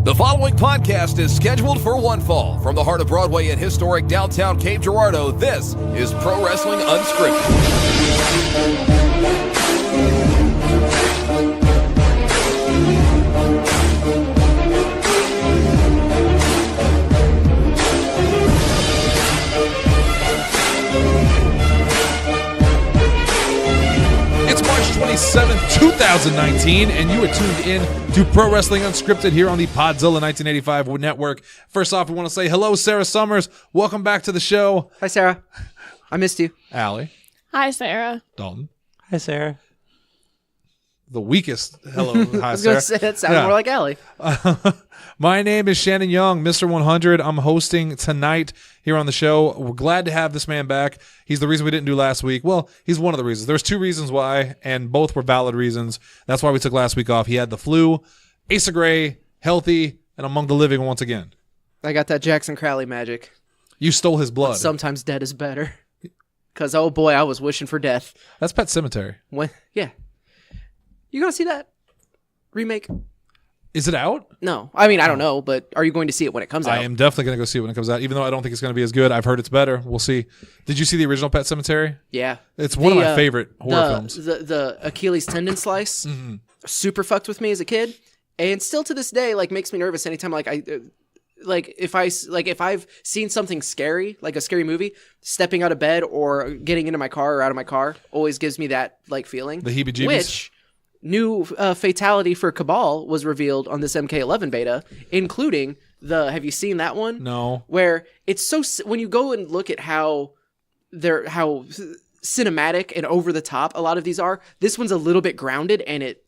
The following podcast is scheduled for one fall. From the heart of Broadway in historic downtown Cape Girardeau, this is Pro Wrestling Unscripted. It's March 27th, 2019, and you are tuned in to Pro Wrestling Unscripted here on the Podzilla 1985 network. First off, we want to say hello, Sarah Summers. Welcome back to the show. Hi, Sarah. I missed you. Allie. Hi, Sarah. Dalton. Hi, Sarah. The weakest hello. Hi, I was Sarah. going to say that sounded more like Allie. My name is Shannon Young, Mr. 100. I'm hosting tonight here on the show. We're glad to have this man back. He's the reason we didn't do last week. Well, he's one of the reasons. There's two reasons why, and both were valid reasons. That's why we took last week off. He had the flu, Asa Gray, healthy, and among the living once again. I got that Jackson Crowley magic. You stole his blood. But sometimes dead is better. Because, oh boy, I was wishing for death. That's Pet Sematary. Yeah. You going to see that remake? Is it out? No. I mean, I don't know, but are you going to see it when it comes out? I am definitely going to go see it when it comes out, even though I don't think it's going to be as good. I've heard it's better. We'll see. Did you see the original Pet Sematary? Yeah. It's one of my favorite horror films. The Achilles tendon slice super fucked with me as a kid, and still to this day makes me nervous anytime if I've seen something scary, like a scary movie, stepping out of bed or getting into my car or out of my car always gives me that feeling. The heebie-jeebies. Which new fatality for Cabal was revealed on this MK11 beta, including have you seen that one? No. Where it's so, when you go and look at how cinematic and over the top a lot of these are, this one's a little bit grounded and it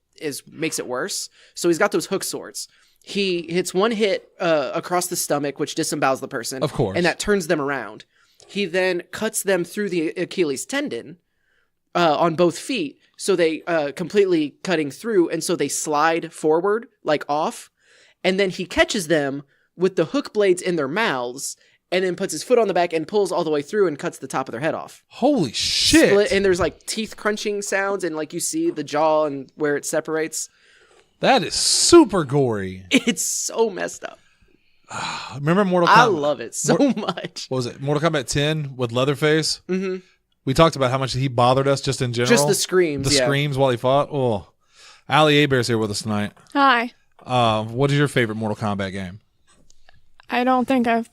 makes it worse. So he's got those hook swords. He hits one hit across the stomach, which disembowels the person. Of course. And that turns them around. He then cuts them through the Achilles tendon on both feet. So they completely cutting through, and so they slide forward, off, and then he catches them with the hook blades in their mouths, and then puts his foot on the back and pulls all the way through and cuts the top of their head off. Holy shit! And there's teeth crunching sounds, and you see the jaw and where it separates. That is super gory. It's so messed up. Remember Mortal Kombat? I love it so much. What was it? Mortal Kombat 10 with Leatherface? Mm-hmm. We talked about how much he bothered us just in general. Just the screams. The screams while he fought. Oh. Allie Abear's here with us tonight. Hi. What is your favorite Mortal Kombat game? I don't think I've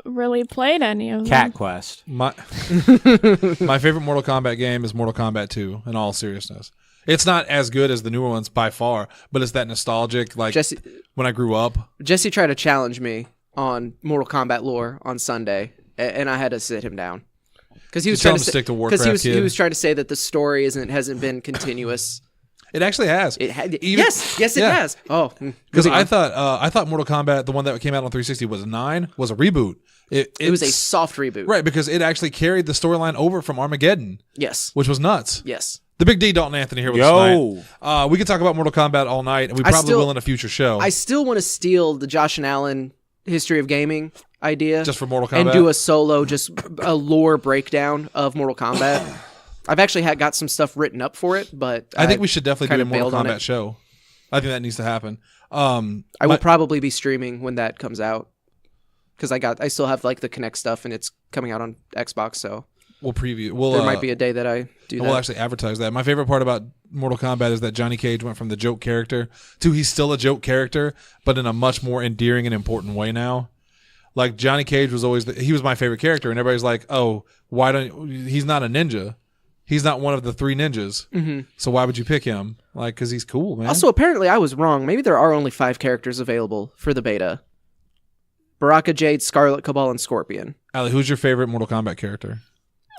really played any of them. Cat Quest. My favorite Mortal Kombat game is Mortal Kombat 2, in all seriousness. It's not as good as the newer ones by far, but it's that nostalgic, Jesse, when I grew up. Jesse tried to challenge me on Mortal Kombat lore on Sunday, and I had to sit him down. Because he was trying to stick to Warcraft, he was trying to say that the story hasn't been continuous. It actually has. Yes, it has. Oh, because I thought Mortal Kombat, the one that came out on 360, was a reboot. It was a soft reboot, right? Because it actually carried the storyline over from Armageddon. Yes, which was nuts. Yes. The Big D, Dalton Anthony here with us tonight. We could talk about Mortal Kombat all night, and we probably will in a future show. I still want to steal the Josh and Allen history of gaming idea just for Mortal Kombat and do a solo, just a lore breakdown of Mortal Kombat. I've actually got some stuff written up for it, but I think we should definitely do a Mortal Kombat show. show. I think that needs to happen. I will probably be streaming when that comes out because I still have the Kinect stuff and it's coming out on Xbox, so we'll preview. There might be a day that I do that. We'll actually advertise that. My favorite part about Mortal Kombat is that Johnny Cage went from the joke character to he's still a joke character, but in a much more endearing and important way now. Johnny Cage was always he was my favorite character, and everybody's like, "Oh, he's not a ninja. He's not one of the three ninjas. Mm-hmm. So why would you pick him? Because he's cool, man." Also, apparently, I was wrong. Maybe there are only 5 characters available for the beta: Baraka, Jade, Scarlet, Cabal, and Scorpion. Allie, who's your favorite Mortal Kombat character?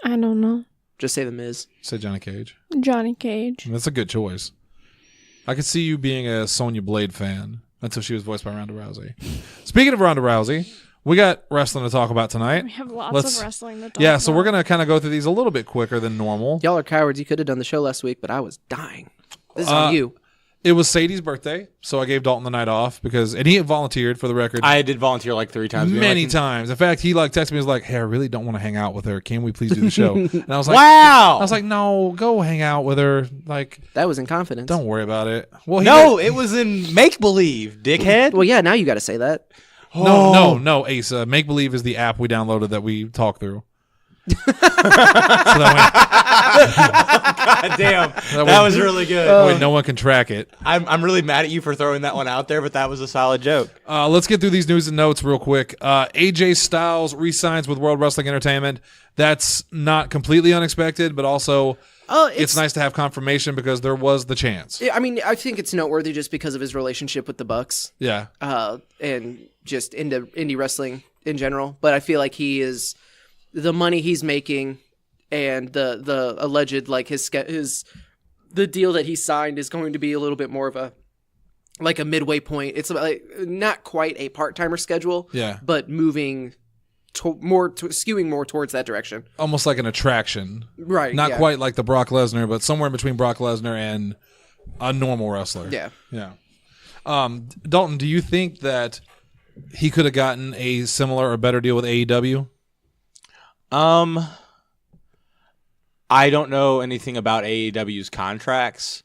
I don't know. Just say The Miz. Say Johnny Cage. Johnny Cage. That's a good choice. I could see you being a Sonya Blade fan until she was voiced by Ronda Rousey. Speaking of Ronda Rousey, we got wrestling to talk about tonight. We have lots of wrestling to talk about. Yeah, so we're going to kind of go through these a little bit quicker than normal. Y'all are cowards. You could have done the show last week, but I was dying. This is on you. It was Sadie's birthday, so I gave Dalton the night off and he volunteered for the record. I did volunteer like 3 times. Many times. In fact, he like texted me, he was like, "Hey, I really don't want to hang out with her. Can we please do the show?" And I was like, "Wow!" I was like, "No, go hang out with her. Like, that was in confidence. Don't worry about it." Well, it was in make believe, dickhead. Well, yeah, now you got to say that. No, Ace. Make believe is the app we downloaded that we talk through. God damn, that was really good. That way no one can track it. I'm really mad at you for throwing that one out there, but that was a solid joke. Let's get through these news and notes real quick. AJ Styles re-signs with World Wrestling Entertainment. That's not completely unexpected, but also it's nice to have confirmation because there was the chance. I mean, I think it's noteworthy just because of his relationship with the Bucks. Yeah. And just into indie wrestling in general. But I feel like he is... the money he's making and the alleged like the deal that he signed is going to be a little bit more of a midway point. It's like not quite a part-timer schedule, but moving skewing more towards that direction. Almost like an attraction. Right. Not quite like the Brock Lesnar, but somewhere in between Brock Lesnar and a normal wrestler. Yeah. Yeah. Dalton, do you think that he could have gotten a similar or better deal with AEW? I don't know anything about AEW's contracts.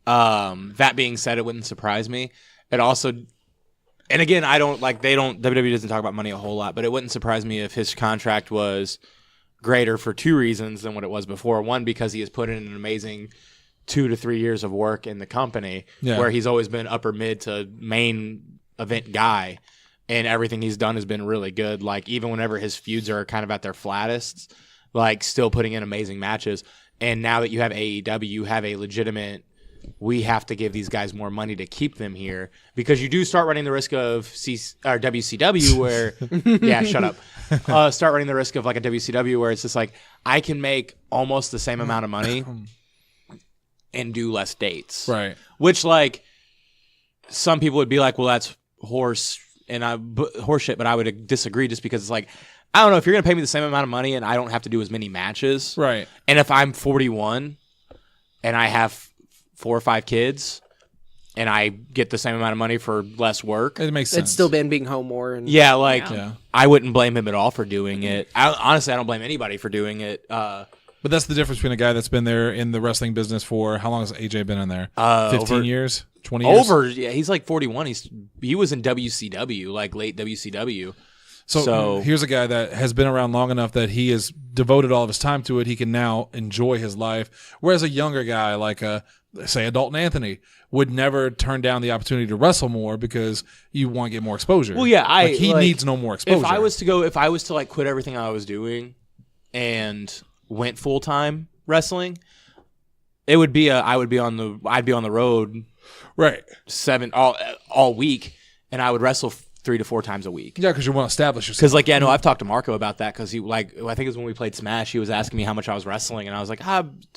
That being said, it wouldn't surprise me. It also, and again, WWE doesn't talk about money a whole lot, but it wouldn't surprise me if his contract was greater for 2 reasons than what it was before. One, because he has put in an amazing 2 to 3 years of work in the company, where he's always been upper mid to main event guy. And everything he's done has been really good. Like, even whenever his feuds are kind of at their flattest, like, still putting in amazing matches. And now that you have AEW, you have a legitimate, we have to give these guys more money to keep them here. Because you do start running the risk of WCW where, yeah, shut up. Start running the risk of, like, a WCW where it's just like, I can make almost the same amount of money and do less dates. Right. Which, like, some people would be like, well, that's horseshit, but I would disagree just because it's like, I don't know, if you're going to pay me the same amount of money and I don't have to do as many matches. Right. And if I'm 41 and I have 4 or 5 kids and I get the same amount of money for less work. It makes sense. It's still Ben being home more. And I wouldn't blame him at all for doing it. Honestly, I don't blame anybody for doing it. But that's the difference between a guy that's been there in the wrestling business for, how long has AJ been in there? 15 years? 20 years? Yeah, he's like 41. He was in WCW, like late WCW. So here's a guy that has been around long enough that he has devoted all of his time to it. He can now enjoy his life. Whereas a younger guy like say a Dalton Anthony would never turn down the opportunity to wrestle more because you want to get more exposure. Well, yeah, he needs no more exposure. If I was to like quit everything I was doing and went full time wrestling, it would be I'd be on the road, right, all week, and I would wrestle 3 to 4 times a week. Yeah, because you want to establish yourself. Because I've talked to Marco about that because I think it was when we played Smash. He was asking me how much I was wrestling, and I was like,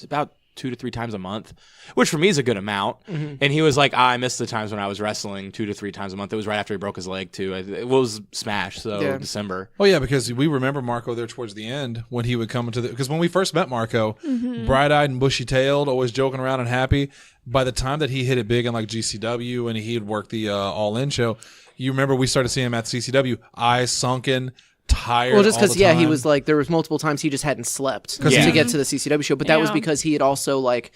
about 2 to 3 times a month, which for me is a good amount. Mm-hmm. And he was like, I missed the times when I was wrestling 2 to 3 times a month. It was right after he broke his leg too. It was Smash, so December. Oh yeah, because we remember Marco there towards the end when he would come into because when we first met Marco, bright-eyed and bushy-tailed, always joking around and happy. By the time that he hit it big in like GCW and he'd work the All In show, you remember we started seeing him at CCW, eyes sunken, tired. Well, just because he was like there was multiple times he just hadn't slept to get to the CCW show, but that was because he had also like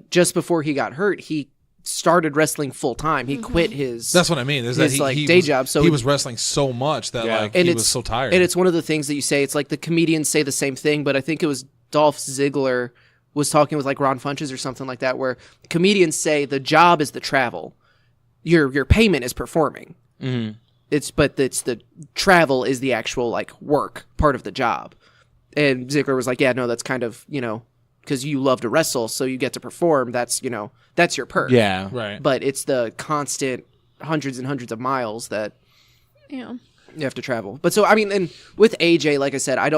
just before he got hurt, he started wrestling full time. He quit his. That's what I mean. Is his that day job? So he was wrestling so much that he was so tired. And it's one of the things that you say. It's like the comedians say the same thing, but I think it was Dolph Ziggler was talking with like Ron Funches or something like that, where comedians say the job is the travel, your payment is performing. Mm-hmm. It's the travel is the actual like work part of the job. And Ziggler was like, yeah, no, that's kind of, because you love to wrestle, so you get to perform. That's, that's your perk. Yeah. Right. But it's the constant hundreds and hundreds of miles that you have to travel. But so, I mean, and with AJ, like I said, I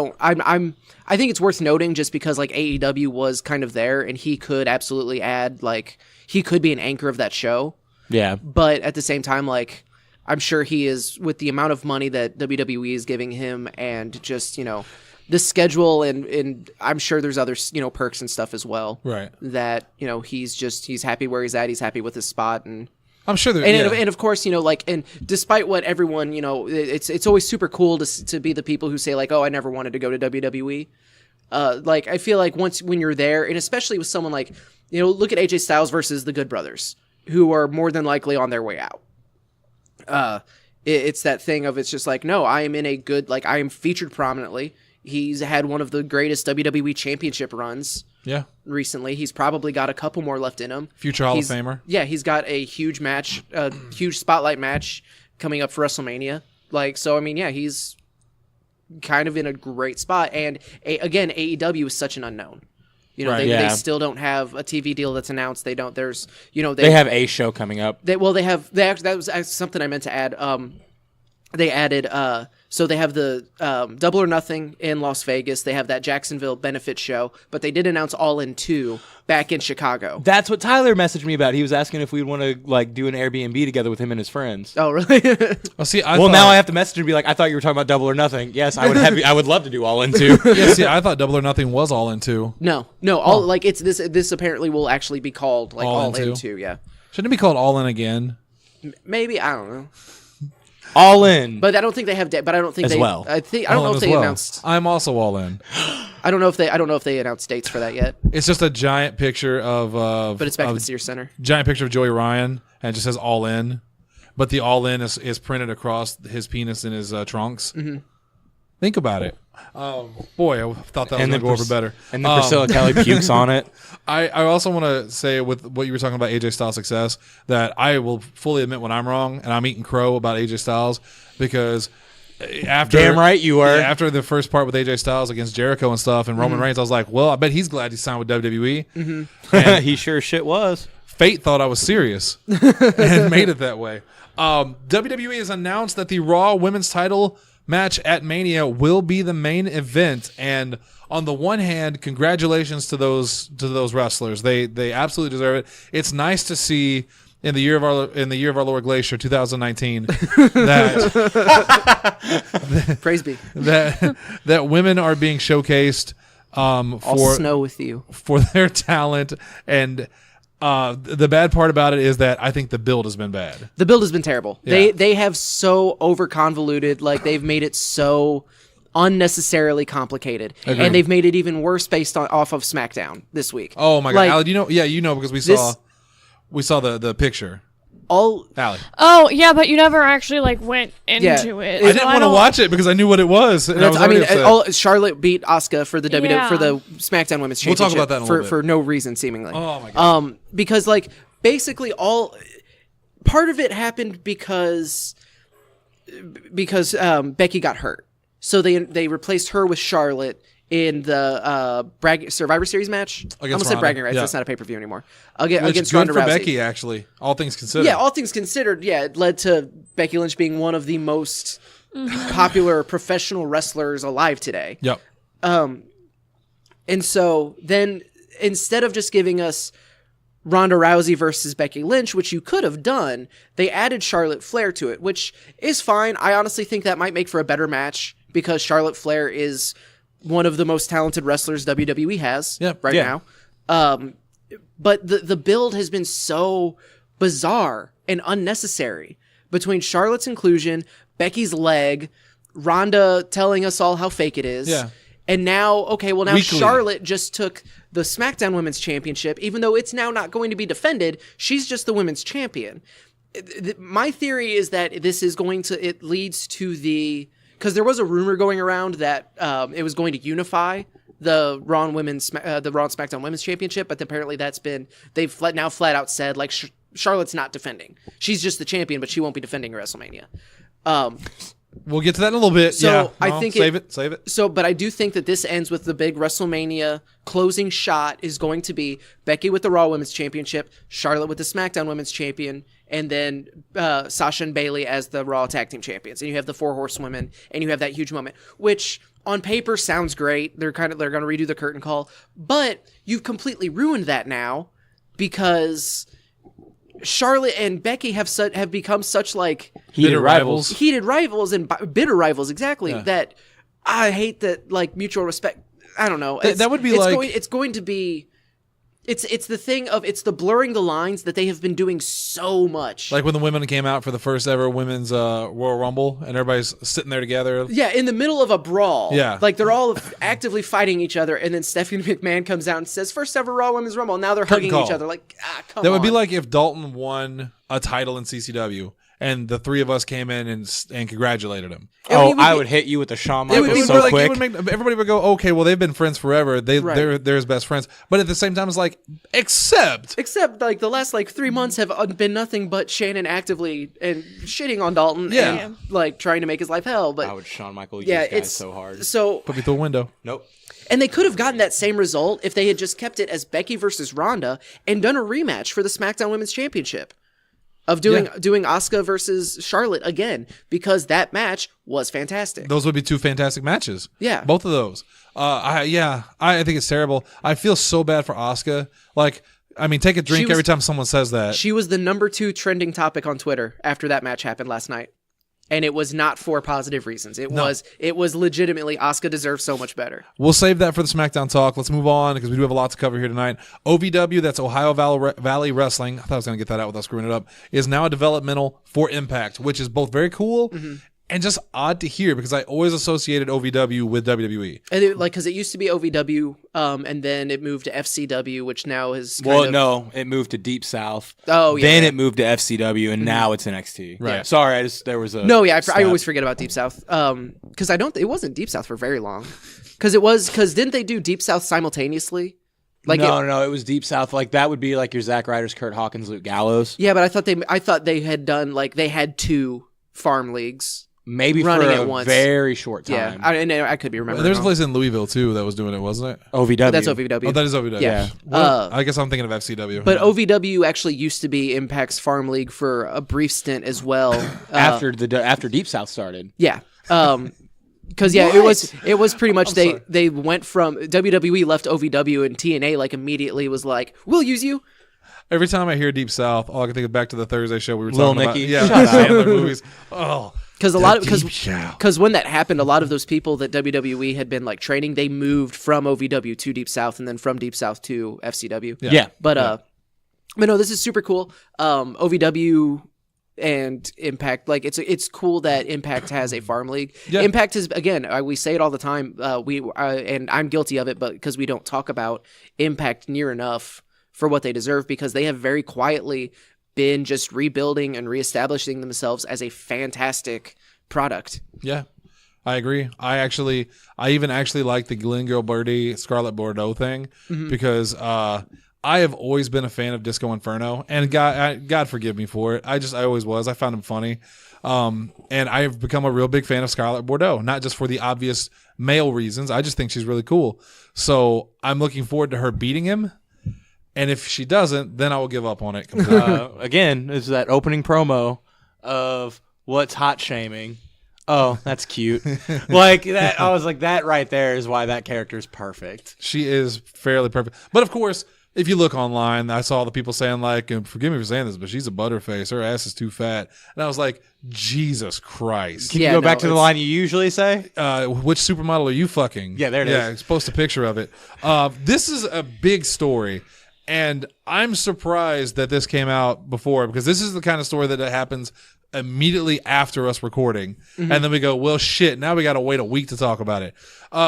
think it's worth noting just because like AEW was kind of there and he could absolutely add, like, he could be an anchor of that show. Yeah. But at the same time, like, I'm sure he is, with the amount of money that WWE is giving him and just, the schedule and I'm sure there's other, perks and stuff as well. Right. That, he's happy where he's at. He's happy with his spot. And I'm sure that, and of course, and despite what everyone, it's always super cool to be the people who say like, oh, I never wanted to go to WWE. I feel like when you're there, and especially with someone like, look at AJ Styles versus the Good Brothers, who are more than likely on their way out. It's that thing of, it's just like, no, I am in a good, I am featured prominently. He's had one of the greatest WWE championship runs. Yeah. Recently. He's probably got a couple more left in him. Future Hall of Famer. Yeah, he's got a huge match, a huge spotlight match coming up for WrestleMania. He's kind of in a great spot. And again, AEW is such an unknown. They still don't have a TV deal that's announced. They don't. There's, they have a show coming up. That was actually something I meant to add. They added. So they have the Double or Nothing in Las Vegas. They have that Jacksonville benefit show, but they did announce All In 2 back in Chicago. That's what Tyler messaged me about. He was asking if we'd want to do an Airbnb together with him and his friends. Oh, really? Now I have to message and be like, I thought you were talking about Double or Nothing. Yes, I would I would love to do All In 2. I thought Double or Nothing was All In 2. No, all it's this apparently will actually be called All In 2. Yeah. Shouldn't it be called All In Again? Maybe, I don't know. All In. But I don't think they have. But I don't think as they. Well. I don't know if they announced. I'm also All In. I don't know if they announced dates for that yet. It's just a giant picture of. But it's back at the Sears Center. Giant picture of Joey Ryan, and it just says All In, but the All In is printed across his penis in his trunks. Mm-hmm. Think about it. Boy, I thought that was going to go over better. And then Priscilla Kelly pukes on it. I also want to say, with what you were talking about AJ Styles' success, that I will fully admit when I'm wrong, and I'm eating crow about AJ Styles, because after damn right you are. After the first part with AJ Styles against Jericho and stuff and Roman Reigns, I was like, well, I bet he's glad he signed with WWE. Mm-hmm. And he sure shit was. Fate thought I was serious and made it that way. WWE has announced that the Raw Women's Title match at Mania will be the main event, and on the one hand, congratulations to those wrestlers. They absolutely deserve it. It's nice to see in the year of our Lord Glacier 2019 that praise be that women are being showcased I'll snow with you for their talent. And the bad part about it is that I think the build has been bad. The build has been terrible. Yeah. They have so over convoluted, they've made it so unnecessarily complicated. Agreed. And they've made it even worse based off of SmackDown this week. Oh my god, Allie, because we saw the picture. Allie. Oh yeah, but you never actually went into it. I didn't want to watch it because I knew what it was. And Charlotte beat Asuka for the for the SmackDown Women's Championship. We'll talk about that in a little bit. For no reason, seemingly. Oh my god. Because basically part of it happened because Becky got hurt, so they replaced her with Charlotte in the Survivor Series match. I almost said bragging rights. Yeah. That's not a pay-per-view anymore. Against Ronda Rousey. Becky, actually. All things considered. Yeah, all things considered. Yeah, it led to Becky Lynch being one of the most popular professional wrestlers alive today. Yep. And so then instead of just giving us Ronda Rousey versus Becky Lynch, which you could have done, they added Charlotte Flair to it, which is fine. I honestly think that might make for a better match because Charlotte Flair is one of the most talented wrestlers WWE has now. But the build has been so bizarre and unnecessary between Charlotte's inclusion, Becky's leg, Ronda telling us all how fake it is. Yeah. And now, Weekly. Charlotte just took the SmackDown Women's Championship, even though it's now not going to be defended. She's just the women's champion. My theory is that it leads to because there was a rumor going around that it was going to unify the Raw and SmackDown Women's Championship, but apparently they've now flat out said Charlotte's not defending. She's just the champion, but she won't be defending her WrestleMania. We'll get to that in a little bit. So I think save it. So, but I do think that this ends with the big WrestleMania closing shot is going to be Becky with the Raw Women's Championship, Charlotte with the SmackDown Women's Champion, and then Sasha and Bayley as the Raw Tag Team Champions. And you have the 4 Horsewomen, and you have that huge moment, which on paper sounds great. They're going to redo the curtain call, but you've completely ruined that now because Charlotte and Becky have become such heated rivals and bitter rivals, exactly, that I hate that, like, mutual respect. I don't know. That would be it's going to be. It's the thing of it's the blurring the lines that they have been doing so much. Like when the women came out for the first ever women's Royal Rumble, and everybody's sitting there together. Yeah, in the middle of a brawl. Yeah. Like they're all actively fighting each other, and then Stephanie McMahon comes out and says, "First ever Raw Women's Rumble." Now they're hugging each other. Like, come on. That would be like if Dalton won a title in CCW, and the three of us came in and congratulated him. I would hit you with the Shawn Michaels so quick. Everybody would go, okay, well, they've been friends forever. They're his best friends. But at the same time, it's like, except like the last like 3 months have been nothing but Shannon actively and shitting on Dalton and like trying to make his life hell. But I would Shawn Michaels use guys so hard. So put me through a window. Nope. And they could have gotten that same result if they had just kept it as Becky versus Ronda and done a rematch for the SmackDown Women's Championship. Of doing Asuka versus Charlotte again, because that match was fantastic. Those would be two fantastic matches. Yeah. Both of those. I think it's terrible. I feel so bad for Asuka. Like, I mean, take a drink every time someone says that. She was the number 2 trending topic on Twitter after that match happened last night. And it was not for positive reasons. It was legitimately Asuka deserves so much better. We'll save that for the SmackDown talk. Let's move on because we do have a lot to cover here tonight. OVW, that's Ohio Valley Wrestling. I thought I was going to get that out without screwing it up. Is now a developmental for Impact, which is both very cool and just odd to hear because I always associated OVW with WWE. And because it used to be OVW, and then it moved to FCW, which now is no, it moved to Deep South. Oh, yeah. Then it moved to FCW, and now it's NXT. Right. Yeah. Sorry, there was a I always forget about Deep South. Because it wasn't Deep South for very long. Because didn't they do Deep South simultaneously? No, it was Deep South. Like that would be like your Zack Ryder's, Kurt Hawkins, Luke Gallows. Yeah, but I thought they had done they had 2 farm leagues. Maybe running for at a once. very short time. Yeah, I could be remembering. There's a place in Louisville too that was doing it, wasn't it? OVW. That's OVW. Oh, that is OVW. Yeah. I guess I'm thinking of FCW. But OVW actually used to be Impact's farm league for a brief stint as well. After Deep South started. Yeah. Because it was pretty much they went from WWE left OVW and TNA immediately was like, we'll use you. Every time I hear Deep South, all I can think of back to the Thursday show we were Lil talking Nicky. about. Yeah, Sandler movies. Oh. Because when that happened, a lot of those people that WWE had been training, they moved from OVW to Deep South and then from Deep South to FCW. Yeah. But no, this is super cool. OVW and Impact, it's cool that Impact has a farm league. Yeah. Impact is, again, we say it all the time. And I'm guilty of it, but because we don't talk about Impact near enough for what they deserve, because they have very quietly been just rebuilding and reestablishing themselves as a fantastic product. Yeah, I agree. I even like the Glenn Gilberti Scarlett Bordeaux thing because I have always been a fan of Disco Inferno, and God forgive me for it. I always was. I found him funny. And I have become a real big fan of Scarlett Bordeaux, not just for the obvious male reasons. I just think she's really cool. So I'm looking forward to her beating him. And if she doesn't, then I will give up on it completely. Again, is that opening promo of what's hot shaming. Oh, that's cute. Like that. I was like, that right there is why that character is perfect. She is fairly perfect. But of course, if you look online, I saw the people saying and forgive me for saying this, but she's a butterface. Her ass is too fat. And I was like, Jesus Christ. Can you go back to the line you usually say? Which supermodel are you fucking? Yeah, there it is. Yeah, post a picture of it. This is a big story. And I'm surprised that this came out before, because this is the kind of story that happens immediately after us recording. And then we go, well, shit, now we got to wait a week to talk about it.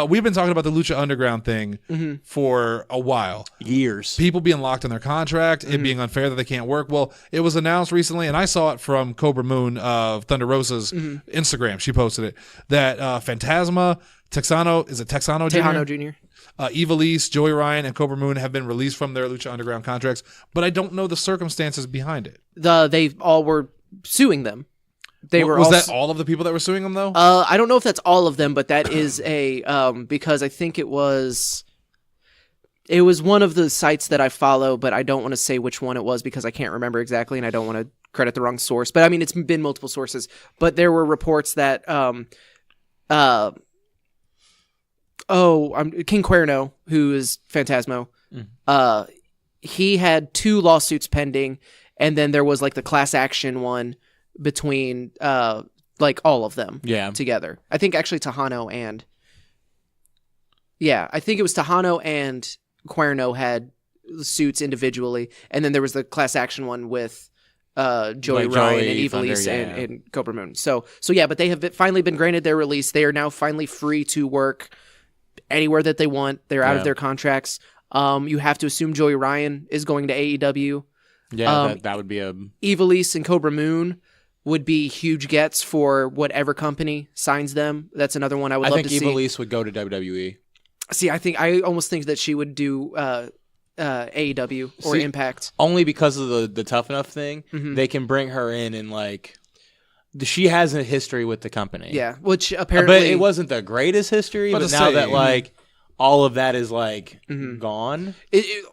We've been talking about the Lucha Underground thing for a while. Years. People being locked in their contract, it being unfair that they can't work. Well, it was announced recently, and I saw it from Cobra Moon of Thunder Rosa's Instagram. She posted it, that Phantasma, Texano Jr.? Evilise, Joey Ryan, and Cobra Moon have been released from their Lucha Underground contracts, but I don't know the circumstances behind it. They all were suing them. Was that all of the people that were suing them, though? I don't know if that's all of them, but that is because I think it was one of the sites that I follow, but I don't want to say which one it was because I can't remember exactly, and I don't want to credit the wrong source. But I mean, it's been multiple sources. But there were reports that King Cuerno, who is Phantasmo, he had 2 lawsuits pending, and then there was the class action one between all of them together. I think actually Tejano and Yeah, I think it was Tejano and Cuerno had suits individually, and then there was the class action one with Joey Ryan and Ivelisse and Cobra Moon. So yeah, but they have finally been granted their release. They are now finally free to work anywhere that they want. They're out of their contracts. You have to assume Joey Ryan is going to AEW. Yeah, that would be a... Ivelisse and Cobra Moon would be huge gets for whatever company signs them. That's another one I would love to see. I think Ivelisse would go to WWE. See, I almost think that she would do AEW or Impact. Only because of the Tough Enough thing. Mm-hmm. They can bring her in and like... She has a history with the company. Yeah, which apparently... But it wasn't the greatest history, but now that like... all of that is like gone.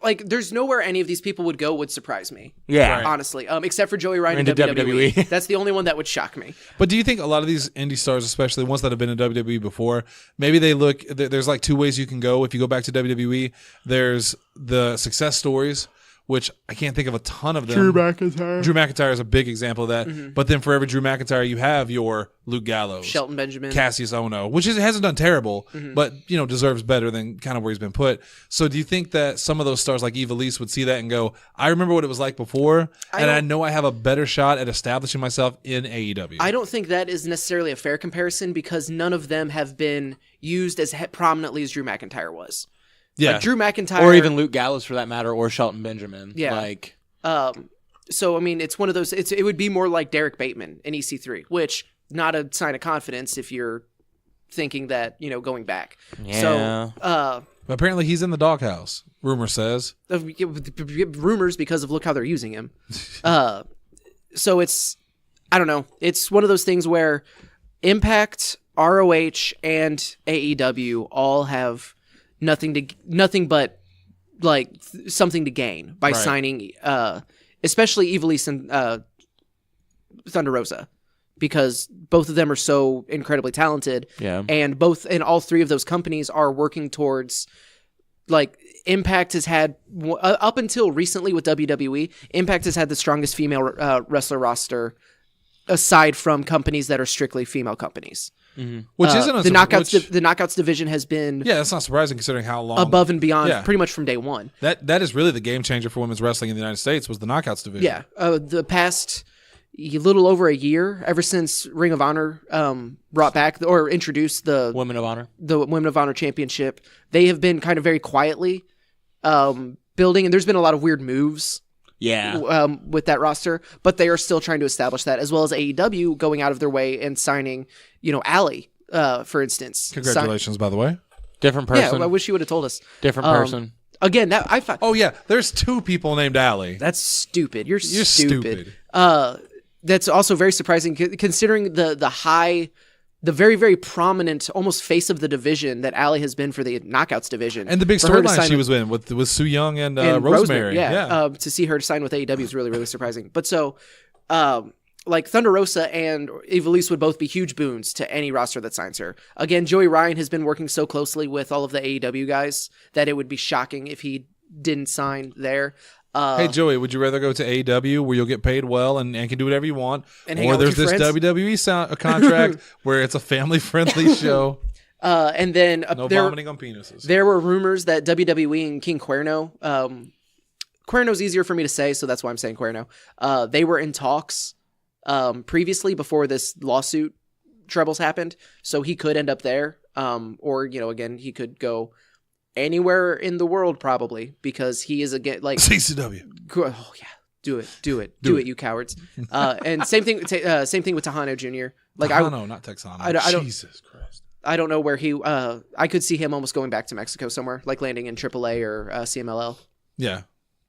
Like, there's nowhere any of these people would go would surprise me. Yeah, honestly, except for Joey Ryan in WWE. That's the only one that would shock me. But do you think a lot of these indie stars, especially ones that have been in WWE before, maybe they look? There's like two ways you can go. If you go back to WWE, there's the success stories, which I can't think of a ton of them. Drew McIntyre is a big example of that. Mm-hmm. But then for every Drew McIntyre, you have your Luke Gallows, Shelton Benjamin, Cassius Ohno, which hasn't done terrible, but deserves better than kind of where he's been put. So do you think that some of those stars like Ivelisse would see that and go, I remember what it was like before, and I know I have a better shot at establishing myself in AEW? I don't think that is necessarily a fair comparison because none of them have been used as prominently as Drew McIntyre was. Yeah, like Drew McIntyre, or even Luke Gallows for that matter, or Shelton Benjamin. Yeah, like, so I mean, it's one of those. It would be more like Derek Bateman in EC3, which not a sign of confidence if you're thinking that going back. Yeah. So, apparently he's in the doghouse. Rumor says. Rumors because of look how they're using him. So I don't know. It's one of those things where Impact, ROH, and AEW all have nothing but like something to gain by signing especially Ivelisse and Thunder Rosa, because both of them are so incredibly talented. Yeah. And all three of those companies are working towards, like, Impact has had up until recently with WWE, Impact has had the strongest female wrestler roster aside from companies that are strictly female companies. Mm-hmm. Which isn't the knockouts division has been that's not surprising considering how long above and beyond pretty much from day one. That is really the game changer for women's wrestling in the United States was the knockouts division. Yeah, the past little over a year, ever since Ring of Honor brought back or introduced the Women of Honor Championship, they have been kind of very quietly building, and there's been a lot of weird moves. Yeah, with that roster, but they are still trying to establish that, as well as AEW going out of their way and signing, Allie, for instance. Congratulations, by the way. Different person. Yeah, I wish you would have told us. Different person. Again, that I found. Oh yeah, there's two people named Allie. That's stupid. You're stupid. That's also very surprising considering the very, very prominent, almost face of the division that Allie has been for the Knockouts division. And the big storyline she was in with Su Yung and Rosemary. Yeah. To see her sign with AEW is really, really surprising. But so, like Thunder Rosa and Ivelisse would both be huge boons to any roster that signs her. Again, Joey Ryan has been working so closely with all of the AEW guys that it would be shocking if he didn't sign there. Hey Joey, would you rather go to AEW where you'll get paid well and can do whatever you want, or there's this WWE contract where it's a family-friendly show? And then no vomiting on penises. There were rumors that WWE and King Cuerno, Cuerno's easier for me to say, so that's why I'm saying Cuerno. They were in talks previously before this lawsuit troubles happened, so he could end up there, or again he could go anywhere in the world probably, because he is again like CCW. Oh yeah, do it, you cowards. And same thing with Tejano Jr. Like not Texano. Jesus Christ. I don't know where he. I could see him almost going back to Mexico somewhere, like landing in AAA or CMLL. Yeah.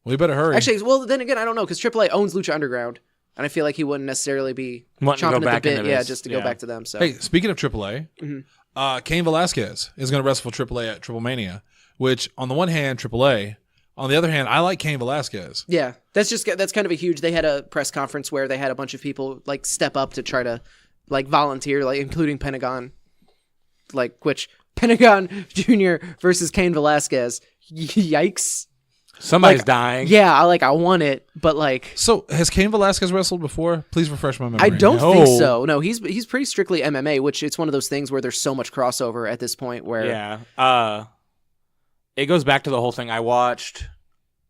Well, you better hurry. Actually, well then again, I don't know, because AAA owns Lucha Underground, and I feel like he wouldn't necessarily be chomping at the bit, just to go back to them. So hey, speaking of AAA, Cain Velasquez is going to wrestle for AAA at Triple Mania. Which, on the one hand, AAA. On the other hand, I like Cain Velasquez. Yeah, that's kind of a huge. They had a press conference where they had a bunch of people like step up to try to like volunteer, like including Pentagon, which Pentagon Jr. versus Cain Velasquez. Yikes! Somebody's dying. Yeah, I want it, but like. So has Cain Velasquez wrestled before? Please refresh my memory. I don't think so. No, he's pretty strictly MMA, which it's one of those things where there's so much crossover at this point. Where it goes back to the whole thing. I watched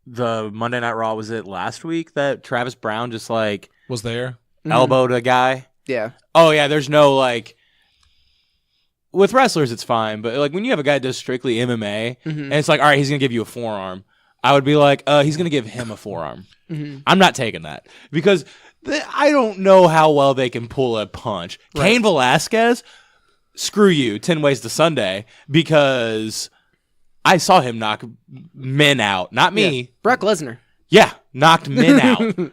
the Monday Night Raw. Was it last week that Travis Brown just like Was there? elbowed a guy? Yeah. Oh yeah, there's no like. With wrestlers, it's fine, but like when you have a guy that does strictly MMA, and it's like, all right, he's gonna give you a forearm. I would be like, he's gonna give him a forearm. I'm not taking that because I don't know how well they can pull a punch. Right. Cain Velasquez, screw you, 10 Ways to Sunday, because I saw him knock men out, not me. Yeah. Brock Lesnar. Yeah, knocked men out.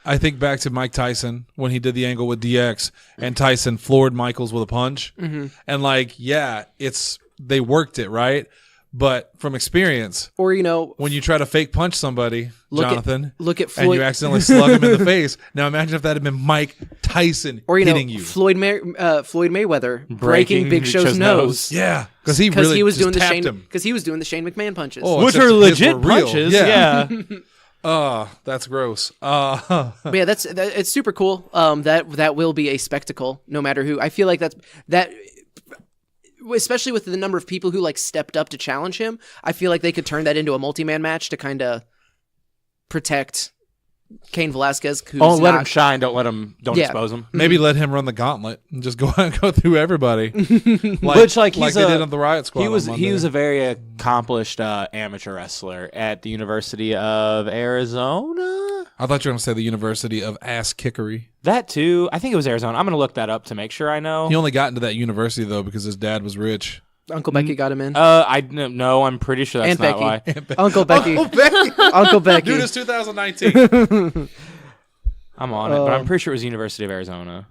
I think back to Mike Tyson when he did the angle with DX and Tyson floored Michaels with a punch. And like, yeah, they worked it, right? But from experience, or when you try to fake punch somebody, Jonathan, look at Floyd, and you accidentally slug him in the face. Now imagine if that had been Mike Tyson hitting you. Floyd Mayweather breaking Big Show's nose. Yeah, because he was doing the Shane McMahon punches, which are legit punches. Yeah. That's gross. But yeah, it's super cool. That will be a spectacle, no matter who. I feel like that, especially with the number of people who like stepped up to challenge him. I feel like they could turn that into a multi-man match to kind of protect Cain Velasquez. Let him shine. Don't expose him. Maybe let him run the gauntlet and just go through everybody. Which like they did on the Riot Squad. He was a very accomplished amateur wrestler at the University of Arizona. I thought you were going to say the University of Ass Kickery. That too. I think it was Arizona. I'm going to look that up to make sure I know. He only got into that university though because his dad was rich. Uncle Becky got him in. No, I'm pretty sure that's not why. Uncle Becky. Uncle Becky. Dude, it's 2019. I'm on it, but I'm pretty sure it was University of Arizona.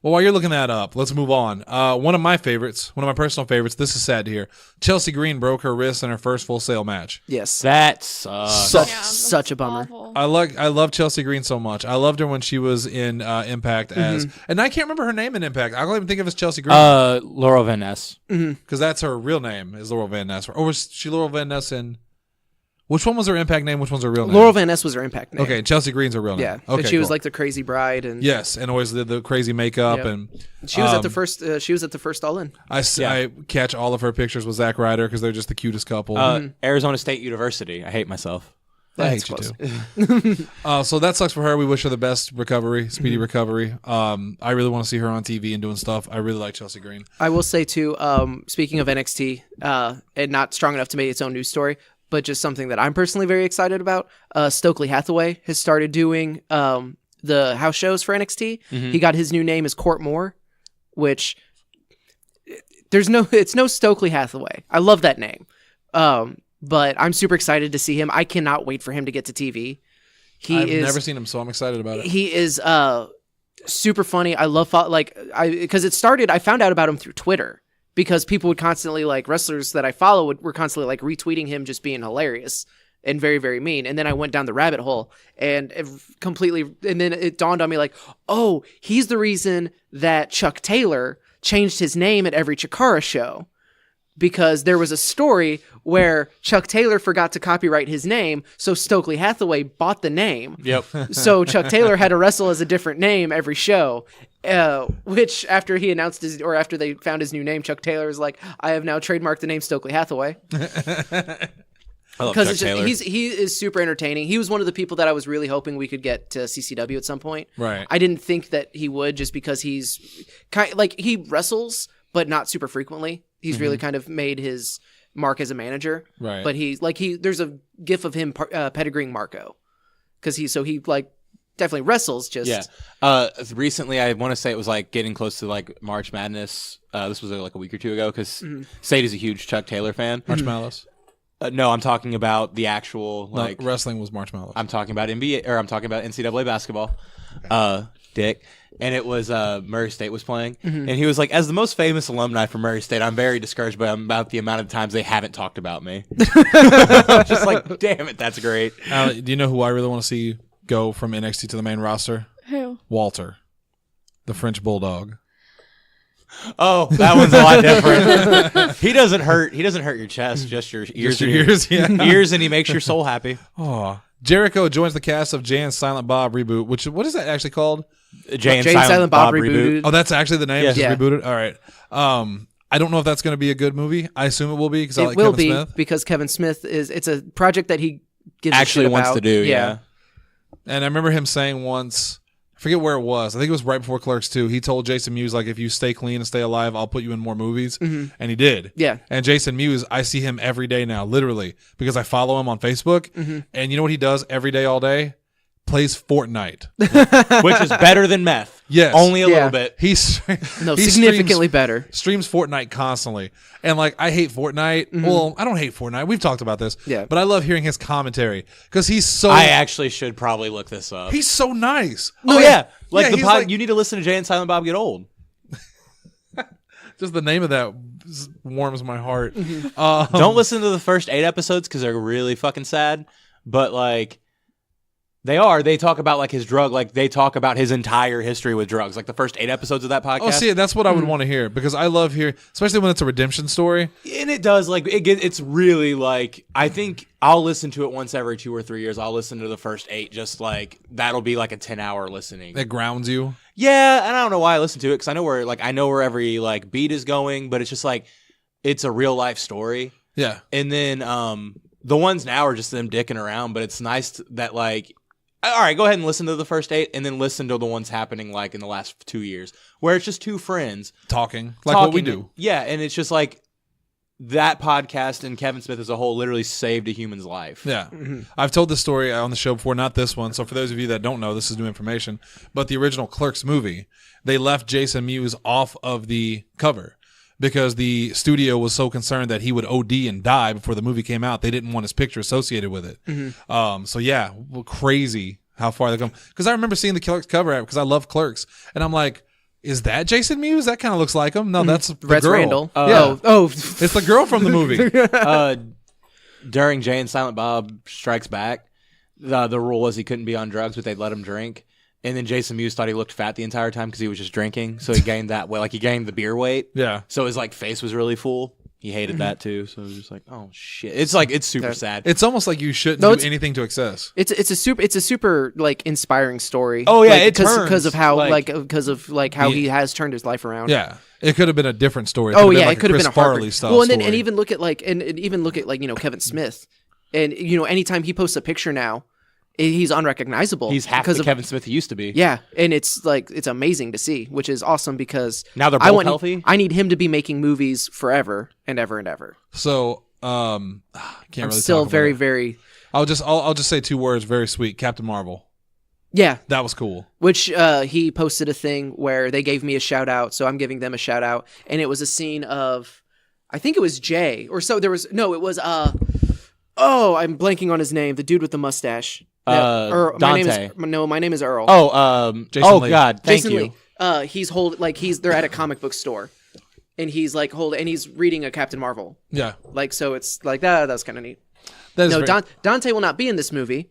Well, while you're looking that up, let's move on. One of my personal favorites, this is sad to hear. Chelsea Green broke her wrist in her first Full Sail match. Yes. That's such a bummer. Awful. I love Chelsea Green so much. I loved her when she was in Impact and I can't remember her name in Impact. I don't even think of it as Chelsea Green. Laurel Van Ness. Because that's her real name is Laurel Van Ness. Or was she Laurel Van Ness in... Which one was her Impact name? Which one's her real name? Laurel Van Ness was her Impact name. Okay, Chelsea Green's her real name. Yeah, okay, and she was like the crazy bride, and yes, and always did the crazy makeup, and she was at the first. She was at the first All In. I catch all of her pictures with Zack Ryder because they're just the cutest couple. Arizona State University. I hate myself. I hate you too. So that sucks for her. We wish her the best recovery, speedy recovery. I really want to see her on TV and doing stuff. I really like Chelsea Green. I will say too. Speaking of NXT, and not strong enough to make its own news story, but just something that I'm personally very excited about. Stokely Hathaway has started doing the house shows for NXT. He got his new name as Court Moore, which it's no Stokely Hathaway. I love that name. But I'm super excited to see him. I cannot wait for him to get to TV. I've never seen him, so I'm excited about it. He is super funny. I love because it started. I found out about him through Twitter. Because people would constantly, like, wrestlers that I follow were constantly, like, retweeting him just being hilarious and very, very mean. And then I went down the rabbit hole and and then it dawned on me, like, oh, he's the reason that Chuck Taylor changed his name at every Chikara show. Because there was a story where Chuck Taylor forgot to copyright his name, so Stokely Hathaway bought the name. Yep. So Chuck Taylor had to wrestle as a different name every show. Which after he announced after they found his new name, Chuck Taylor was like, I have now trademarked the name Stokely Hathaway. Because he is super entertaining. He was one of the people that I was really hoping we could get to CCW at some point. Right. I didn't think that he would, just because he's he wrestles, but not super frequently. He's really kind of made his mark as a manager. Right. But there's a gif of him pedigreeing Marco, because he definitely wrestles. Recently, I want to say it was like getting close to like March Madness. This was like a week or two ago, because Sadie's a huge Chuck Taylor fan. March Malice. No, I'm talking about the actual wrestling was March Malice. I'm talking about NBA, or I'm talking about NCAA basketball. Dick. And it was Murray State was playing, and he was like, as the most famous alumni from Murray State, I'm very discouraged about the amount of times they haven't talked about me. I'm just like, damn it, that's great. Do you know who I really want to see go from NXT to the main roster? Who? Walter, the French Bulldog. Oh, that one's a lot different. He doesn't hurt your chest, just your ears. Ears, and he makes your soul happy. Oh. Jericho joins the cast of Jay and Silent Bob Reboot, what is that actually called? Jay and Silent Bob Reboot. Oh, that's actually the name? Yeah. Rebooted? All right. I don't know if that's going to be a good movie. I assume it will be because I like will Kevin be Smith. because Kevin Smith it's a project that he gives Actually a shit wants about. to do, yeah. And I remember him saying once, I forget where it was. I think it was right before Clerks 2. He told Jason Mewes, like, if you stay clean and stay alive, I'll put you in more movies. And he did. Yeah. And Jason Mewes, I see him every day now, literally, because I follow him on Facebook. And you know what he does every day, all day? Plays Fortnite. Which is better than meth. Yes. Only a little bit. He's Significantly better. Streams Fortnite constantly. And like, I hate Fortnite. Well, I don't hate Fortnite. We've talked about this. Yeah. But I love hearing his commentary because he's so I actually should probably look this up. he's so nice. Oh yeah. Like Yeah, the he's pod, like- you need to listen to Jay and Silent Bob Get Old. Just the name of that warms my heart. Don't listen to the first 8 episodes because they're really fucking sad. But like they talk about like his drug, like they talk about his entire history with drugs. Like the first 8 episodes of that podcast. Oh, see, that's what I would want to hear because I love hearing, especially when it's a redemption story. And it does, like, it's really, like, I think I'll listen to it once every 2 or 3 years. I'll listen to the first 8, just, like, that'll be, like, a 10-hour listening. It grounds you. Yeah, and I don't know why I listen to it, because I know where every, like, beat is going, but it's just, like, it's a real-life story. Yeah. And then the ones now are just them dicking around, but it's nice that, like, all right, go ahead and listen to the first 8, and then listen to the ones happening, like, in the last 2 years, where it's just 2 friends Talking. Like what we do. Yeah, and it's just like that podcast and Kevin Smith as a whole literally saved a human's life. Yeah. I've told this story on the show before, not this one. So for those of you that don't know, this is new information. But the original Clerks movie, they left Jason Mewes off of the cover because the studio was so concerned that he would OD and die before the movie came out. They didn't want his picture associated with it. So yeah, crazy how far they come. Because I remember seeing the Clerks cover because I love Clerks. And I'm like, is that Jason Mewes? That kind of looks like him. No, that's the That's girl. Randall. Yeah. Oh. It's the girl from the movie. During Jay and Silent Bob Strikes Back, the rule was he couldn't be on drugs, but they'd let him drink. And then Jason Mewes thought he looked fat the entire time because he was just drinking. So he gained that weight. Like, he gained the beer weight. Yeah. So his, like, face was really full. He hated that, too. So it was just like, oh, shit. It's, like, it's super sad. It's almost like you shouldn't do anything to excess. It's a super like inspiring story. Oh, yeah, like, it turns, because of how like- how he has turned his life around. Yeah. It could have been a different story. Oh yeah, like it could have been a Chris Harvard Farley style Well, and then story. and even look at like Kevin Smith, and anytime he posts a picture now, he's unrecognizable. He's half because the of Kevin Smith he used to be. Yeah, and it's amazing to see, which is awesome because Now they're both healthy? I need him to be making movies forever and ever and ever. So, can't I'm really still talk about very it. very I'll just say 2 words, very sweet. Captain Marvel. yeah. That was cool. Which he posted a thing where they gave me a shout out, so I'm giving them a shout out, and it was a scene of, I think it was Jay or so. There was it was I'm blanking on his name, the dude with the mustache. Dante. My name is Earl. Jason Lee. God, thank Jason you. Lee. They're at a comic book store, and he's like and he's reading a Captain Marvel. Yeah. Like, so it's like that. That's kind of neat. That is No, very- Dante will not be in this movie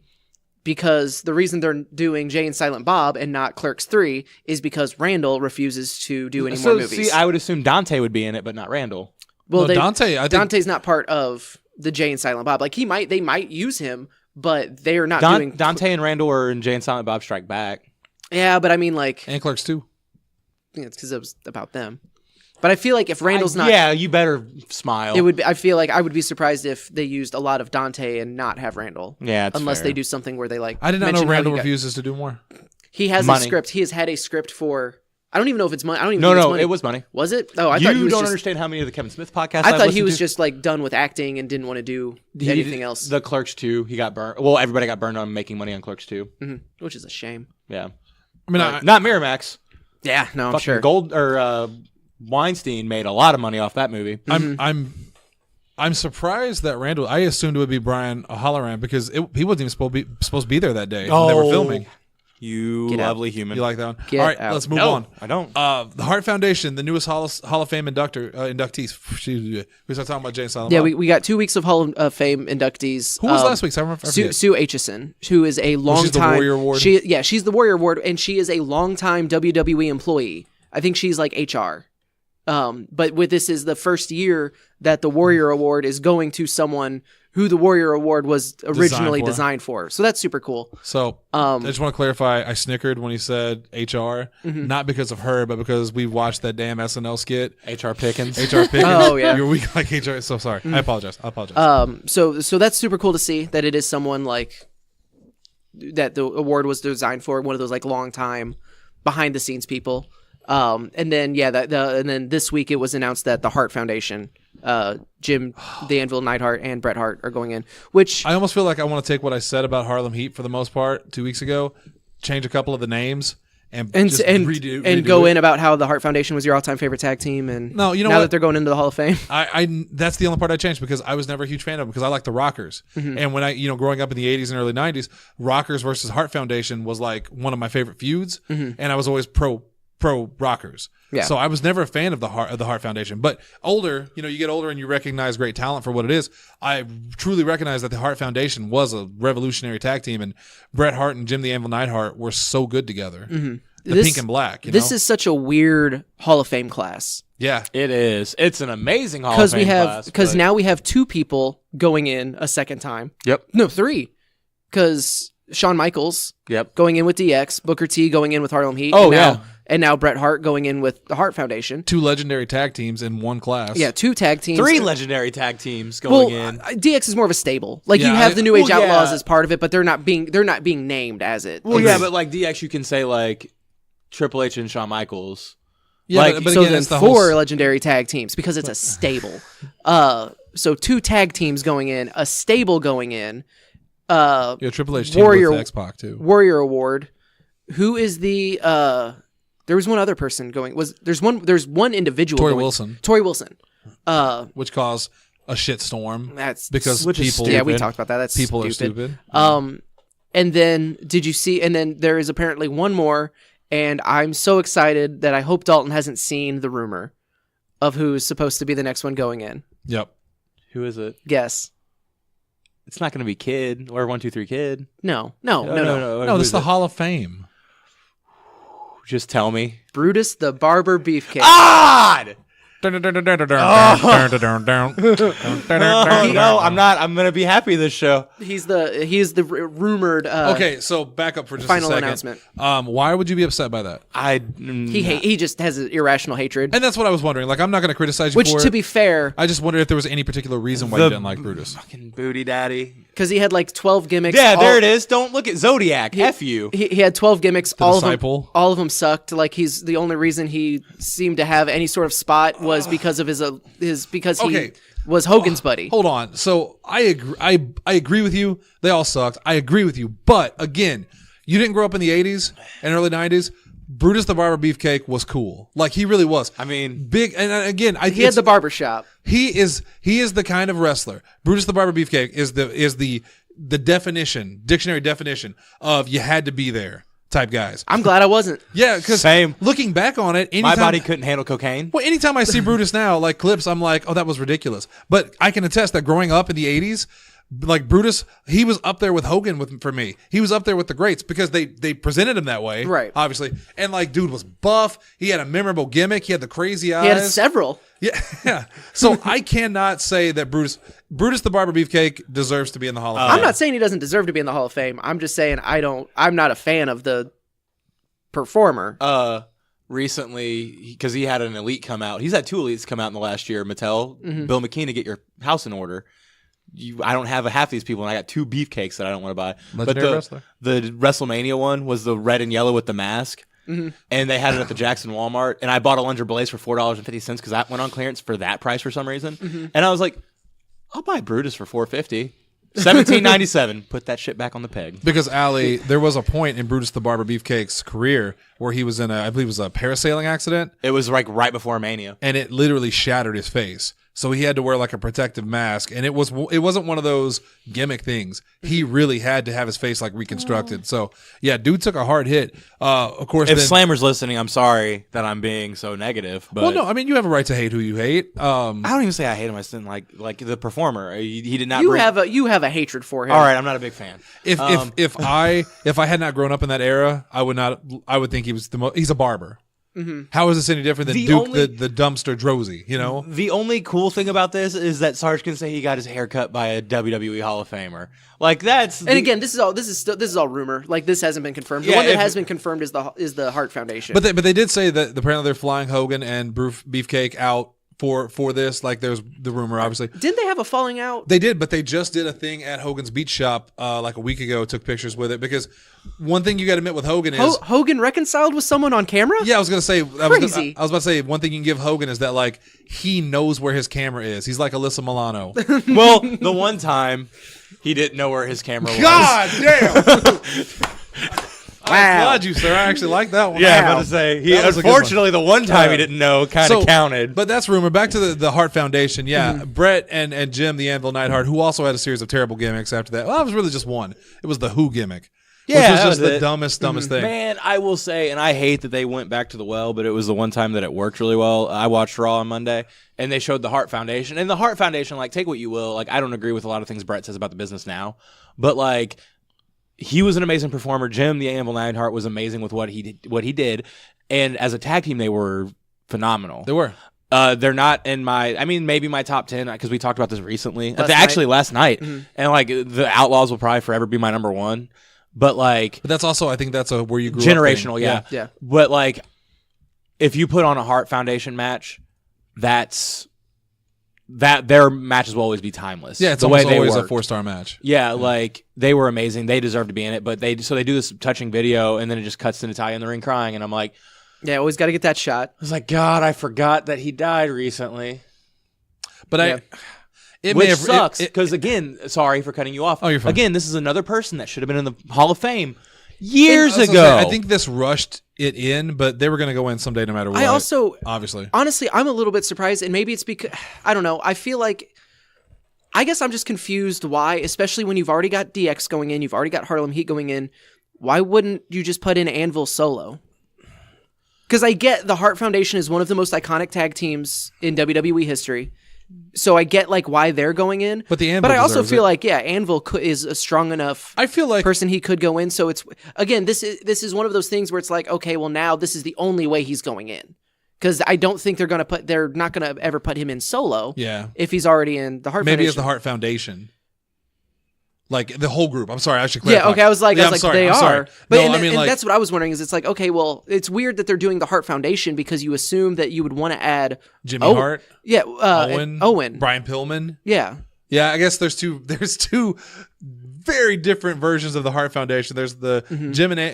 because the reason they're doing Jay and Silent Bob and not Clerks 3 is because Randall refuses to do any more movies. See, I would assume Dante would be in it, but not Randall. Well, No, Dante, I think- Dante's not part of the Jay and Silent Bob. Like, they might use him, but they are not doing. Dante and Randall are in Jay and Silent Bob Strike Back. Yeah, but I mean, like, And Clerks 2. it's because it was about them. But I feel like if Randall's not, Yeah, you better smile. it would. I feel like I would be surprised if they used a lot of Dante and not have Randall. Yeah, it's unless fair. they do something where they like. I did not know mention how Randall he got- refuses to do more. He has Money. a script. He has had a script for. I don't even know if it's money. I don't even. No, think it's no, money. it was money. Was it? Oh, I You thought he was don't just, understand how many of the Kevin Smith podcasts I I've thought he listened was to. just like done with acting and didn't want to do anything else. The Clerks 2, he got burned. Well, everybody got burned on making money on Clerks 2. Which is a shame. Yeah. I mean, I, Not Miramax. Yeah, no, I'm Fucking sure. Gold or Weinstein made a lot of money off that movie. I'm surprised that Randall. I assumed it would be Brian O'Halloran because he wasn't even supposed to be there that day when they were filming. You Get out. lovely human. You like that one? Get All right, out. let's move No, on. I don't. The Hart Foundation, the newest Hall of Fame inductees. We started talking about Jay and Silent Yeah, Bob. we got 2 weeks of Hall of Fame inductees. Who was last week's? I remember. I forget. Sue Aitchison, who is a long she's the time. Warrior Award? She's the Warrior Award, and she is a long-time WWE employee. I think she's like HR. But this is the first year that the Warrior Award is going to someone who the Warrior Award was originally for. designed for. So that's super cool. So I just want to clarify. I snickered when he said HR, not because of her, but because we watched that damn SNL skit. HR Pickens. HR Pickens. Oh, yeah. You're weak like HR. So sorry. I apologize. So that's super cool to see that it is someone like that the award was designed for, one of those like long time behind the scenes people. And then and then this week it was announced that the Hart Foundation, Jim the Anvil Neidhart and Bret Hart are going in, which I almost feel like I want to take what I said about Harlem Heat for the most part 2 weeks ago, change a couple of the names and just redo go it. in about how the Hart Foundation was your all-time favorite tag team, and No, you know now what? that they're going into the Hall of Fame. I that's the only part I changed because I was never a huge fan of them because I like the Rockers. And when I, growing up in the 80s and early 90s, Rockers versus Hart Foundation was like one of my favorite feuds, and I was always pro Rockers. Yeah. So I was never a fan of the Hart Foundation. But older, you get older and you recognize great talent for what it is. I truly recognize that the Hart Foundation was a revolutionary tag team, and Bret Hart and Jim the Anvil Neidhart were so good together. The pink and black. This is such a weird Hall of Fame class. Yeah. It is. It's an amazing Hall of Fame class. Because now we have 2 people going in a second time. Yep. No, 3. Because Shawn Michaels Yep. going in with DX, Booker T going in with Harlem Heat. Oh, and now, yeah. And now Bret Hart going in with the Hart Foundation. 2 legendary tag teams in one class. Yeah, 2 tag teams. 3 legendary tag teams going in. DX is more of a stable. Like Yeah, you have the New Age Outlaws yeah. as part of it, but they're not being named as it. Well, yeah, but like DX, you can say like Triple H and Shawn Michaels. Yeah, Like, but so again, then it's the 4 whole... legendary tag teams because it's a stable. So 2 tag teams going in, a stable going in. Yeah, Triple H team Warrior- with X-Pac too. Warrior Award. Who is the there was one other person going. There's one individual Torrie going. Wilson. Torrie Wilson. Which caused a shitstorm That's because Which is people yeah, we talked about that. That's people are stupid. And then did you see? And then there is apparently one more, and I'm so excited that I hope Dalton hasn't seen the rumor of who's supposed to be the next one going in. Yep. Who is it? Guess. It's not going to be Kid or 1-2-3 Kid. No. No, this is the Hall of Fame. Just tell me. Brutus the Barber Beefcake. God! Oh, no, no, I'm not. I'm going to be happy this show. He is the rumored. Okay, so back up for just Final a second. announcement. Why would you be upset by that? He just has an irrational hatred. And that's what I was wondering. Like, I'm not going to criticize you Which, for to it. be fair, I just wondered if there was any particular reason why you didn't like Brutus. Fucking booty daddy. because he had like 12 gimmicks. Yeah, there it is. Don't look at Zodiac. F you. He had 12 gimmicks. Disciple. All of them sucked. Like he's the only reason he seemed to have any sort of spot was because of his because he Okay. was Hogan's buddy. Hold on. So I agree. I agree with you. They all sucked. I agree with you. But again, you didn't grow up in the 80s and early 90s. Brutus the Barber Beefcake was cool. Like he really was. I mean, big. And again, He had the barber shop. He is the kind of wrestler. Brutus the Barber Beefcake is the dictionary definition of you had to be there type guys. I'm glad I wasn't. Yeah, because Same. looking back on it, my body couldn't handle cocaine. Well, anytime I see Brutus now, like clips, I'm like, oh, that was ridiculous. But I can attest that growing up in the 80s, like Brutus, he was up there with Hogan for me. He was up there with the greats because they presented him that way. Right. Obviously. And like, dude was buff. He had a memorable gimmick. He had the crazy eyes. He had several. Yeah. So I cannot say that Brutus the Barber Beefcake deserves to be in the Hall of Fame. I'm not saying he doesn't deserve to be in the Hall of Fame. I'm just saying I'm not a fan of the performer. Recently, because he had an elite come out. He's had 2 elites come out in the last year. Mattel, Bill McKean, to get your house in order. I don't have half these people, and I got 2 beefcakes that I don't want to buy. Legendary wrestler. The WrestleMania one was the red and yellow with the mask. And they had it at the Jackson Walmart, and I bought a Lunger Blaze for $4.50 because that went on clearance for that price for some reason. And I was like, I'll buy Brutus for $4.50. $17.97. Put that shit back on the peg. Because Allie, there was a point in Brutus the Barber Beefcake's career where he was in I believe it was a parasailing accident, It was like right before Mania. and it literally shattered his face. So he had to wear like a protective mask, and it wasn't one of those gimmick things. He really had to have his face like reconstructed. So yeah, dude took a hard hit. Of course, If Slammer's listening, I'm sorry that I'm being so negative. But well, no, I mean you have a right to hate who you hate. I don't even say I hate him. I said like the performer. He did not. you have a hatred for him. All right, I'm not a big fan. If I had not grown up in that era, I would think he was he's a barber. How is this any different than The Duke only- the dumpster Drozy? You know, The only cool thing about this is that Sarge can say he got his hair cut by a WWE Hall of Famer. Like that's And again, this is all rumor. Like this hasn't been confirmed. The Yeah, one that if- has been confirmed is the Hart Foundation. but they did say that apparently they're flying Hogan and Beefcake out for this. Like there's the rumor, obviously. didn't they have a falling out? They did, but they just did a thing at Hogan's Beach Shop like a week ago. Took pictures with it because one thing you got to admit with Hogan is Hogan reconciled with someone on camera? yeah. I was gonna say Crazy. I was about to say one thing you can give Hogan is that like he knows where his camera is. He's like Alyssa Milano. well, the one time he didn't know where his camera was. God damn! I Wow. applaud you, sir. I actually like that one. Yeah, I'm Wow. about to say he That was a good one. unfortunately the one time he didn't know kind of counted. But that's rumor. Back to the Hart Foundation. Yeah, Brett and Jim the Anvil Neidhart, who also had a series of terrible gimmicks after that. Well, it was really just one. It was the Who gimmick. Yeah, which was that just was the it. dumbest thing. Man, I will say, and I hate that they went back to the well, but it was the one time that it worked really well. I watched Raw on Monday, and they showed the Hart Foundation. And the Hart Foundation, like, take what you will. Like, I don't agree with a lot of things Brett says about the business now, but like, he was an amazing performer. Jim, the Anvil Neidhart, was amazing with what he did. And as a tag team, they were phenomenal. They were. They're not in maybe my top 10 because we talked about this recently. Last night. Mm-hmm. And like the Outlaws will probably forever be my number one. But like, But that's also, I think that's where you grew generational, up. yeah. Yeah. But like, if you put on a Hart Foundation match, their matches will always be timeless. Yeah, it's the way almost they always a work. 4-star match. Yeah, like they were amazing. They deserve to be in it, but they do this touching video, and then it just cuts to Natalya in the ring crying, and I'm like, Yeah, always got to get that shot. I was like, God, I forgot that he died recently. But Yeah. it Which may have, sucks it- because again, sorry for cutting you off. Oh, you're fine. Again, this is another person that should have been in the Hall of Fame years I was ago. gonna say, I think this rushed it in, but they were going to go in someday no matter what. I also obviously. honestly, I'm a little bit surprised, and maybe it's because I don't know. I guess I'm just confused why, especially when you've already got DX going in, you've already got Harlem Heat going in. Why wouldn't you just put in Anvil solo? Because I get the Hart Foundation is one of the most iconic tag teams in WWE history, so I get like why they're going in. But the Anvil but I also deserves feel it. like Anvil is a strong enough. I feel like person he could go in. So it's again, this is one of those things where it's like, okay, well now this is the only way he's going in, because I don't think they're not gonna ever put him in solo. yeah. If he's already in the Hart Maybe Foundation. it's the Heart Foundation. Like the whole group. I'm sorry, I should clarify. Yeah, okay. I was like, I'm sorry, they I'm are. sorry. But No, and, I mean, and like, that's what I was wondering. Is it's like, okay, well, it's weird that they're doing the Hart Foundation because you assume that you would want to add Jimmy Oh, Hart, yeah, Owen, Brian Pillman. yeah. Yeah, I guess there's two very different versions of the Hart Foundation. There's the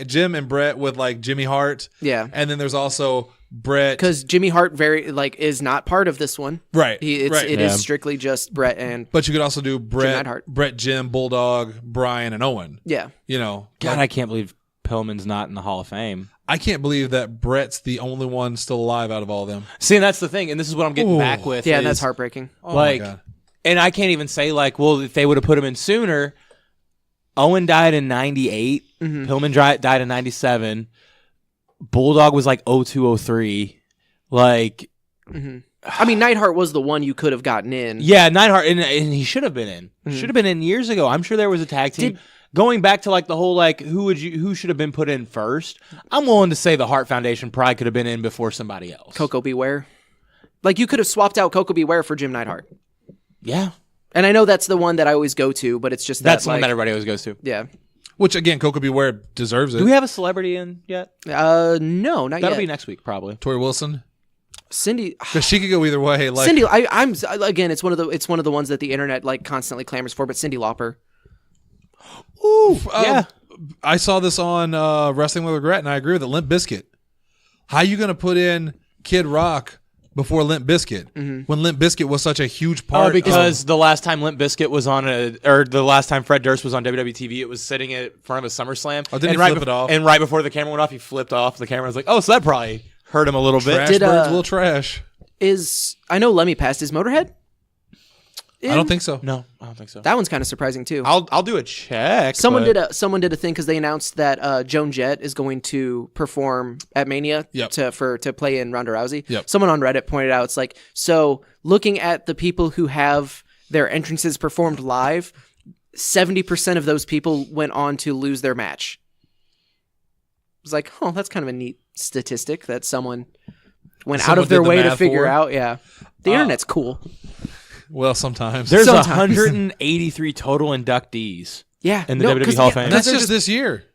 Jim and Brett with like Jimmy Hart. Yeah. And then there's also Brett. Because Jimmy Hart is not part of this one. Right. It right. is strictly just Brett and But you could also do Neidhart. Brett, Jim, Bulldog, Brian, and Owen. yeah. You know. God, like, I can't believe Pillman's not in the Hall of Fame. I can't believe that Brett's the only one still alive out of all of them. See, and that's the thing, and this is what I'm getting Ooh. Yeah, back with. and is, that's heartbreaking. Oh like, my God. and I can't even say like, well, if they would have put him in sooner. Owen died in 98. Pillman died in 97. Bulldog was like 0203. Like, I mean, Neidhart was the one you could have gotten in. yeah, Neidhart, and he should have been in. Should have been in years ago. I'm sure there was a tag team. Going back to like the whole like who should have been put in first. I'm willing to say the Hart Foundation probably could have been in before somebody else. Coco Beware. Like, you could have swapped out Coco Beware for Jim Neidhart. Yeah, And I know that's the one that I always go to, but it's just that's the one like, that everybody always goes to. yeah. Which again, Coco Beware deserves it. Do we have a celebrity in yet? No, not That'll yet. be next week probably. Tori Wilson? Cindy. Because she could go either way. Like, Cindy, I'm again. It's one of the ones that the internet like constantly clamors for. But Cindy Lauper. ooh, Yeah. I saw this on Wrestling with Regret, and I agree with it. Limp Bizkit. How you going to put in Kid Rock before Limp Bizkit when Limp Bizkit was such a huge part? Because the last time Limp Bizkit was on the last time Fred Durst was on WWE TV, it was sitting in front of a SummerSlam. Oh, didn't and he right flip it off? And right before the camera went off, he flipped off the camera. I was like, oh, so that probably hurt him a little bit. Trash birds will trash. I know Lemmy passed. Is Motorhead? I don't think so. No, I don't think so. That one's kind of surprising too. I'll do a check. Someone but- did a thing because they announced that Joan Jett is going to perform at Mania Yep. to play in Ronda Rousey. Yep. Someone on Reddit pointed out, it's like, so looking at the people who have their entrances performed live, 70% of those people went on to lose their match. It's like, oh, that's kind of a neat statistic that someone went out Someone of their did the way to math figure for. out. Yeah, the internet's cool. Well, sometimes. There's Sometimes. 183 total inductees Yeah, in the WWE Hall of Fame. That's just this year.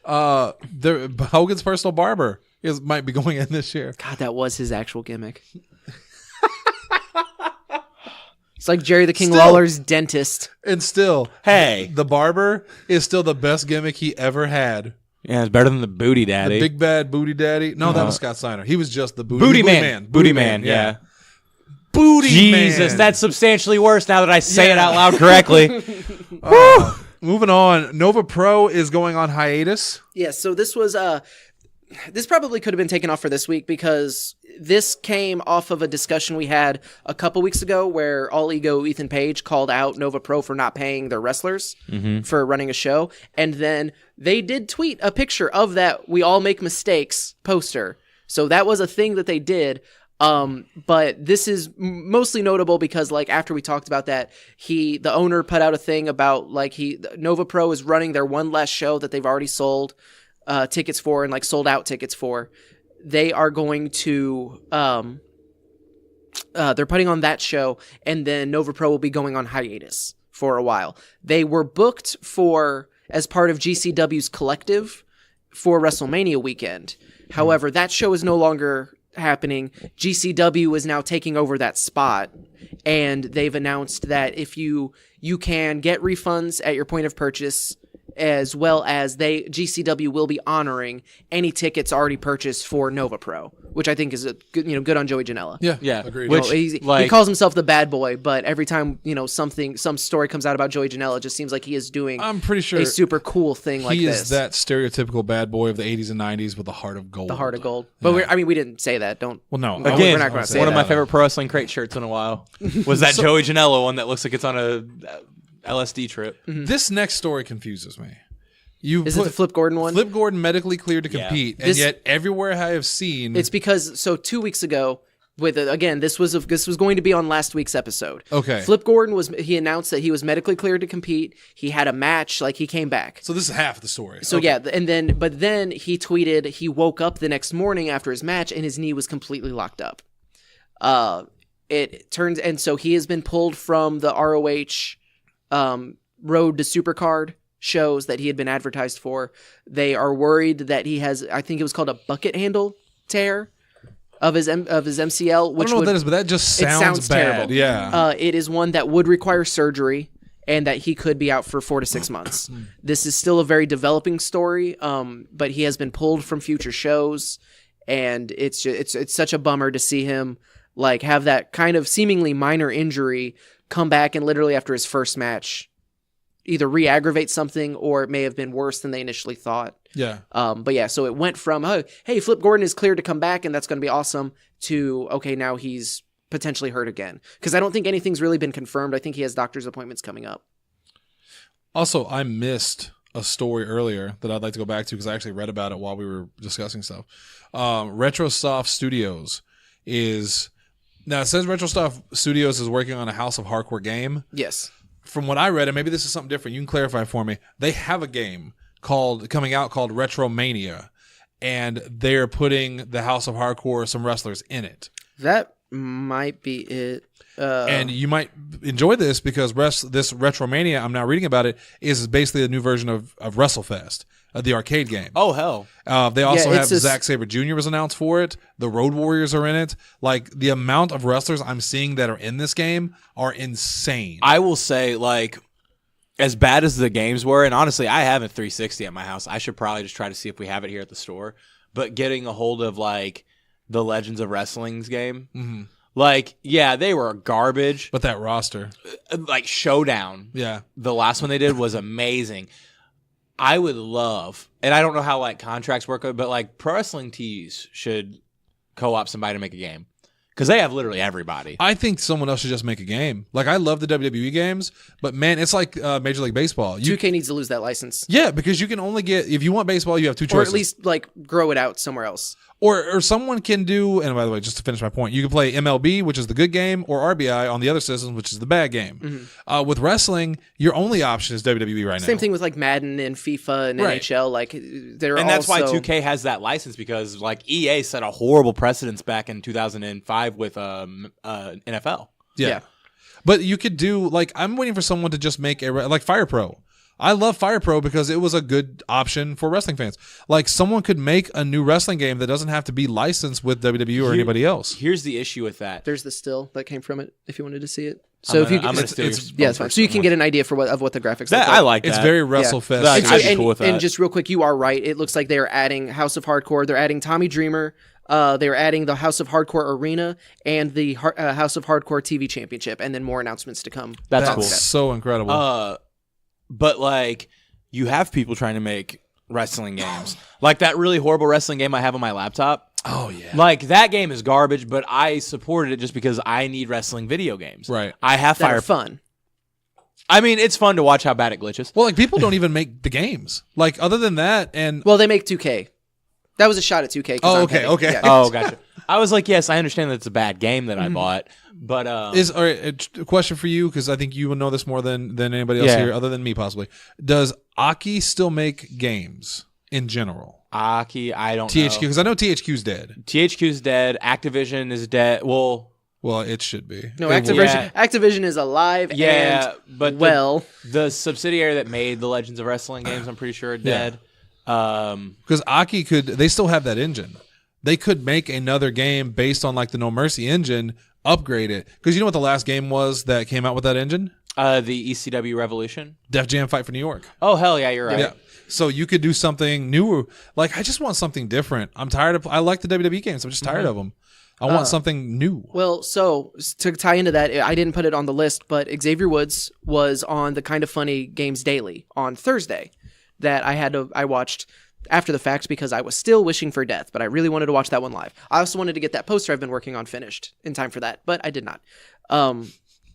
Hogan's personal barber might be going in this year. God, that was his actual gimmick. It's like Jerry the King Still. Lawler's dentist. And still, Hey. the barber is still the best gimmick he ever had. Yeah, it's better than the Booty Daddy. The big bad booty daddy. No, that was Scott Steiner. He was just the booty man. Booty Man, yeah. Booty man. Jesus, that's substantially worse now that I say it out loud correctly. Moving on. Nova Pro is going on hiatus. Yeah, so this was this probably could have been taken off for this week because this came off of a discussion we had a couple weeks ago where All Ego Ethan Page called out Nova Pro for not paying their wrestlers for running a show. And then they did tweet a picture of that We All Make Mistakes poster. So that was a thing that they did. But this is mostly notable because like after we talked about that, the owner put out a thing about like Nova Pro is running their one last show that they've already sold tickets for and like sold out tickets for. They are going to they're putting on that show, and then Nova Pro will be going on hiatus for a while. They were booked as part of GCW's collective for WrestleMania weekend. However, that show is no longer happening. GCW is now taking over that spot, and they've announced that if you can get refunds at your point of purchase, as well as GCW will be honoring any tickets already purchased for Nova Pro, which I think is a good on Joey Janela. Yeah, agreed. Which, He calls himself the bad boy, but every time some story comes out about Joey Janela, it just seems like he is doing I'm pretty sure a super cool thing like he this. is that stereotypical bad boy of the 80s and 90s with a heart of gold. The heart of gold. But we didn't say that. Don't. Well, no. Again, we're not gonna say one of that. my favorite Pro Wrestling Crate shirts in a while was that Joey Janela one that looks like it's on a LSD trip. This next story confuses me. Is it the Flip Gordon one? Flip Gordon medically cleared to compete, and yet everywhere I have seen... It's because, 2 weeks ago, this was going to be on last week's episode. Okay. Flip Gordon he announced that he was medically cleared to compete. He had a match, like he came back. So this is half the story. So Okay. yeah, but then he tweeted he woke up the next morning after his match and his knee was completely locked up. And so he has been pulled from the ROH Road to Supercard shows that he had been advertised for. They are worried that he has, I think it was called a bucket handle tear of his MCL, which I don't know what that is, but that just sounds bad. terrible. Yeah. It is one that would require surgery and that he could be out for 4 to 6 months. This is still a very developing story, but he has been pulled from future shows, and it's such a bummer to see him like have that kind of seemingly minor injury come back and literally after his first match either re-aggravate something or it may have been worse than they initially thought. Yeah. But yeah, so it went from, oh, hey, Flip Gordon is cleared to come back and that's going to be awesome, to, okay, now he's potentially hurt again. Because I don't think anything's really been confirmed. I think he has doctor's appointments coming up. Also, I missed a story earlier that I'd like to go back to because I actually read about it while we were discussing stuff. Retrosoft Studios is... Now, it says Retrosoft Studios is working on a House of Hardcore game. Yes. From what I read, and maybe this is something different, you can clarify for me. They have a game coming out called Retromania, and they're putting the House of Hardcore, some wrestlers in it. That might be it. And you might enjoy this because this Retromania, I'm now reading about it, is basically a new version of WrestleFest, the arcade game. Oh, hell. They also have it's Zack Sabre Jr. was announced for it. The Road Warriors are in it. Like, the amount of wrestlers I'm seeing that are in this game are insane. I will say, like, as bad as the games were, and honestly, I have a 360 at my house. I should probably just try to see if we have it here at the store. But getting a hold of, like, the Legends of Wrestling's game, like, yeah, they were garbage. But that roster. Like, Showdown. Yeah. The last one they did was amazing. I would love, and I don't know how like contracts work, but like Pro Wrestling Tees should co-op somebody to make a game, Because they have literally everybody. I think someone else should just make a game. Like, I love the WWE games, but man, it's like Major League Baseball. 2K needs to lose that license. Yeah, because you can only get, if you want baseball, you have two Or choices. at least, like, grow it out somewhere else. Or someone can do, and by the way, just to finish my point, you can play MLB, which is the good game, or RBI on the other systems, which is the bad game. With wrestling, your only option is WWE right now. Same thing with like Madden and FIFA and Right. NHL. Like they're And that's why also- 2K has that license, because like EA set a horrible precedence back in 2005 with NFL. Yeah. But you could do, like, I'm waiting for someone to just make like Fire Pro. I love Fire Pro because it was a good option for wrestling fans. Like, someone could make a new wrestling game that doesn't have to be licensed with WWE or anybody else. Here's the issue with that. There's the still that came from it. If you wanted to see it, so if you I'm gonna steal it's- your yeah, it's fine. So you can get an idea for what the graphics. that. look I like. like that. It's very WrestleFest. That- And, I'd be cool with and that. just real quick, you are right. It looks like they are adding House of Hardcore. They're adding Tommy Dreamer. They're adding the House of Hardcore Arena and the House of Hardcore TV Championship, and then more announcements to come. That's That's cool. so incredible. But like, you have people trying to make wrestling games, like that really horrible wrestling game I have on my laptop. oh, yeah. Like, that game is garbage, but I supported it just because I need wrestling video games. Right. I have That Fire. are fun. I mean, it's fun to watch how bad it glitches. Well, like, people don't even make the games. Like, other than that, and Well, they make 2K. That was a shot at 2K. 'cause Oh, I'm okay, petty. okay. Yeah. Oh, gotcha. I was like, yes, I understand that it's a bad game that I bought, but all right, a question for you, because I think you will know this more than anybody else Yeah. here, other than me, possibly. Does Aki still make games in general? Aki, I don't THQ, know. because I know THQ's dead. THQ's dead. Activision is dead. Well, It should be. No, It will- Activision. Activision is alive. yeah, and, but well, the subsidiary that made the Legends of Wrestling games, I'm pretty sure, are dead. Because Aki they still have that engine. They could make another game based on like the No Mercy engine, upgrade it. Because you know what the last game was that came out with that engine? The ECW Revolution. Def Jam Fight for New York. Oh, hell yeah, you're right. Yeah. So you could do something new. Like, I just want something different. I'm tired of. I like the WWE games. I'm just tired of them. I want something new. well. So to tie into that, I didn't put it on the list, but Xavier Woods was on the Kind of Funny Games Daily on Thursday. That I watched after the fact because I was still wishing for death, but I really wanted to watch that one live. I also wanted to get that poster I've been working on finished in time for that, but I did not.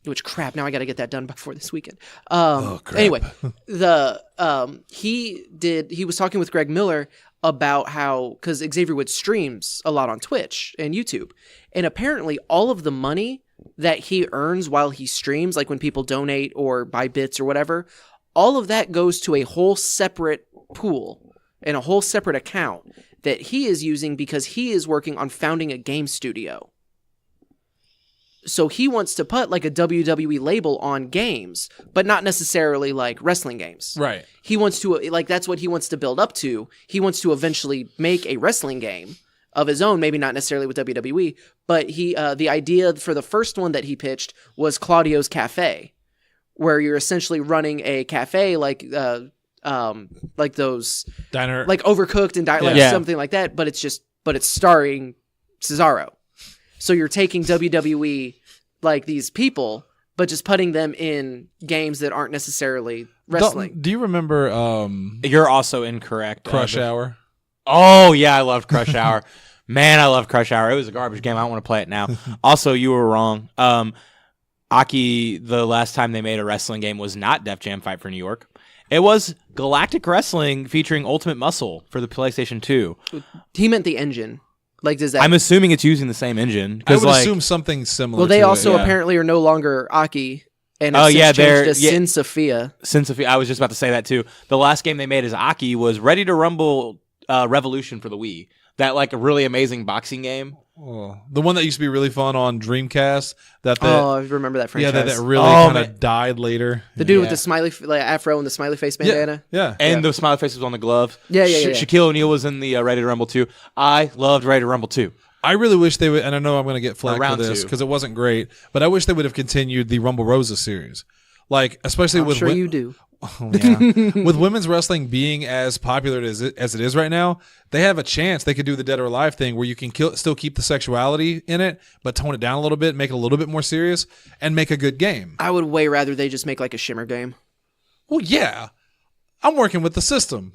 Which crap! Now I got to get that done before this weekend. crap. Anyway, he was talking with Greg Miller about how, because Xavier Woods streams a lot on Twitch and YouTube, and apparently all of the money that he earns while he streams, like when people donate or buy bits or whatever, all of that goes to a whole separate pool and a whole separate account that he is using because he is working on founding a game studio. So he wants to put like a WWE label on games, but not necessarily like wrestling games. Right. He wants to, like, that's what he wants to build up to. He wants to eventually make a wrestling game of his own, maybe not necessarily with WWE, but the idea for the first one that he pitched was Claudio's Cafe, where you're essentially running a cafe like those Diner. like Overcooked and like Yeah. something like that, but it's starring Cesaro. So you're taking WWE, like these people, but just putting them in games that aren't necessarily wrestling. Do you remember You're also incorrect. Crush Hour? Oh, yeah, I loved Crush Hour. Man, I love Crush Hour. It was a garbage game. I don't want to play it now. Also, you were wrong. Aki, the last time they made a wrestling game was not Def Jam Fight for New York. It was Galactic Wrestling featuring Ultimate Muscle for the PlayStation 2. He meant the engine. Like, does that? I'm assuming it's using the same engine. I 'cause, would like, assume something similar. well, they to also it, yeah. apparently are no longer Aki, and Oh, have yeah, since they're- changed to yeah. Sin Sophia. Since I was just about to say that too. The last game they made as Aki was Ready to Rumble Revolution for the Wii. That like a really amazing boxing game. Oh, the one that used to be really fun on Dreamcast. That Oh, I remember that yeah, franchise. that really Oh, kind man. of died later. the dude with Yeah. the smiley like afro and the smiley face bandana. Yeah. And the smiley face was on the glove. Yeah, yeah, yeah. Shaquille O'Neal was in the Ready to Rumble 2. I loved Ready to Rumble 2. I really wish they would, and I know I'm going to get flack for round this two. because it wasn't great, but I wish they would have continued the Rumble Rosa series. Like, especially I'm with sure you do. Oh, yeah. With women's wrestling being as popular as it is right now, they have a chance they could do the Dead or Alive thing where you can still keep the sexuality in it, but tone it down a little bit, make it a little bit more serious, and make a good game. I would way rather they just make like a Shimmer game. Well, yeah. I'm working with the system.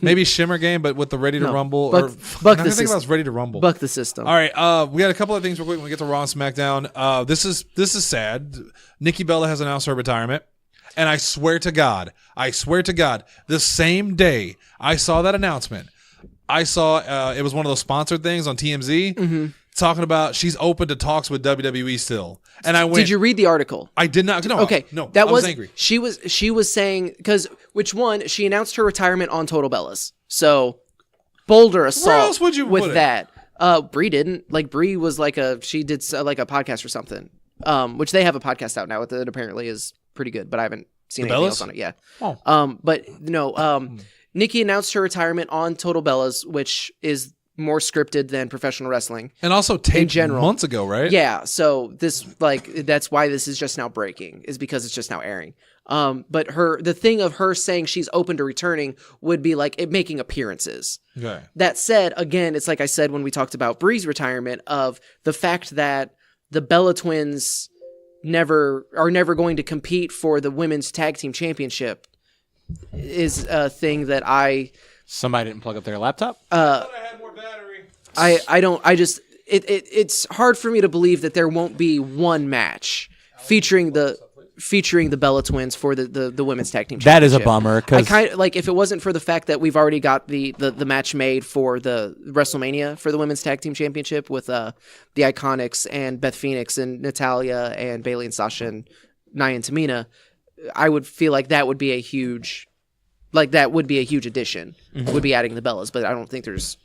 Maybe Shimmer Game, but with the Ready to Rumble. Buck or the I think system. about Ready to Rumble. Buck the system. All right, we got a couple of things real quick when we get to Raw and SmackDown. This is sad. Nikki Bella has announced her retirement, and I swear to God, the same day I saw that announcement, I saw it was one of those sponsored things on TMZ talking about she's open to talks with WWE still. And I went, Did you read the article? I did not. No, Okay, no, that I was angry. She was saying because she announced her retirement on Total Bellas. So bolder assault. Where else would you with put it? that? Brie didn't. Like Brie was she did like a podcast or something. Which they have a podcast out now that apparently is pretty good, but I haven't seen anything else on it. Yeah. Oh. But no. Nikki announced her retirement on Total Bellas, which is more scripted than professional wrestling. And also taped general. months ago, right? Yeah, so that's why this is just now breaking, is because it's just now airing. But the thing of her saying she's open to returning would be like it making appearances. Okay. That said, again, it's like I said when we talked about Brie's retirement, of the fact that the Bella Twins are never going to compete for the women's tag team championship is a thing that Somebody didn't plug up their laptop? I thought I had more battery. It's hard for me to believe that there won't be one match featuring the Bella Twins for the women's tag team championship. That is a bummer. I kind of if it wasn't for the fact that we've already got the match made for the WrestleMania for the women's tag team championship with the Iconics and Beth Phoenix and Natalya and Bayley and Sasha and Nia and Tamina, I would feel like that would be a huge addition. Would be adding the Bellas, but I don't think there's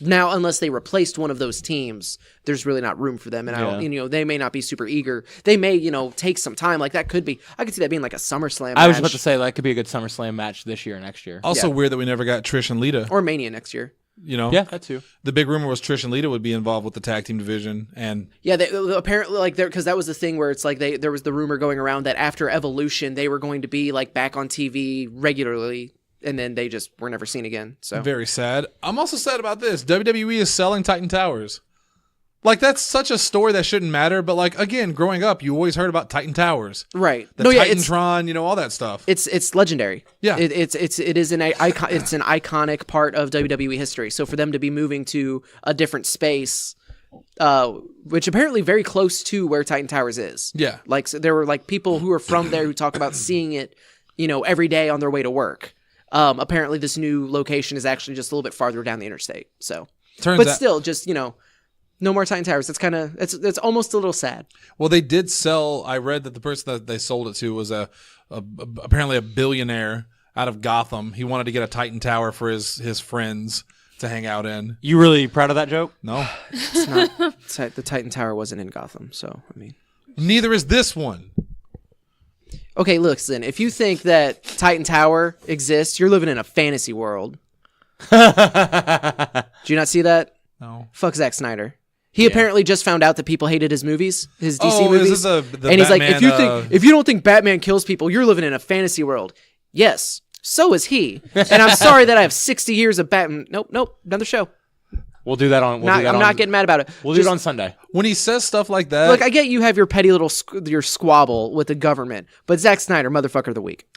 now, unless they replaced one of those teams, there's really not room for them. And I don't, they may not be super eager. They may, take some time. Like that could be, I could see that being like a SummerSlam match. I was about to say that could be a good SummerSlam match this year or next year. Also weird that we never got Trish and Lita. Or Mania next year. Yeah, that too. The big rumor was Trish and Lita would be involved with the tag team division, and they apparently because that was the thing where it's like there was the rumor going around that after Evolution they were going to be like back on TV regularly, and then they just were never seen again. So very sad. I'm also sad about this. WWE is selling Titan Towers. Like, that's such a story that shouldn't matter, but like, again, growing up, you always heard about Titan Towers, right? The Titantron, all that stuff. It's legendary. Yeah, it is an icon. It's an iconic part of WWE history. So for them to be moving to a different space, which apparently very close to where Titan Towers is. Yeah, like so there were like people who were from there who talk about seeing it, every day on their way to work. Apparently, this new location is actually just a little bit farther down the interstate. So, still, just no more Titan Towers. It's kind of it's almost a little sad. Well, they did sell. I read that the person that they sold it to was apparently a billionaire out of Gotham. He wanted to get a Titan Tower for his friends to hang out in. You really proud of that joke? No, it's not. The Titan Tower wasn't in Gotham, so I mean, neither is this one. Okay, listen. If you think that Titan Tower exists, you're living in a fantasy world. Do you not see that? No. Fuck Zack Snyder. He apparently just found out that people hated his movies, his DC movies. Is this the and he's Batman, like, if you don't think Batman kills people, you're living in a fantasy world. Yes, so is he. And I'm sorry that I have 60 years of Batman. Nope, another show. We'll do that on. I'm not getting mad about it. We'll do it on Sunday. When he says stuff like that, Look, I get you have your petty little your squabble with the government, but Zack Snyder, motherfucker of the week.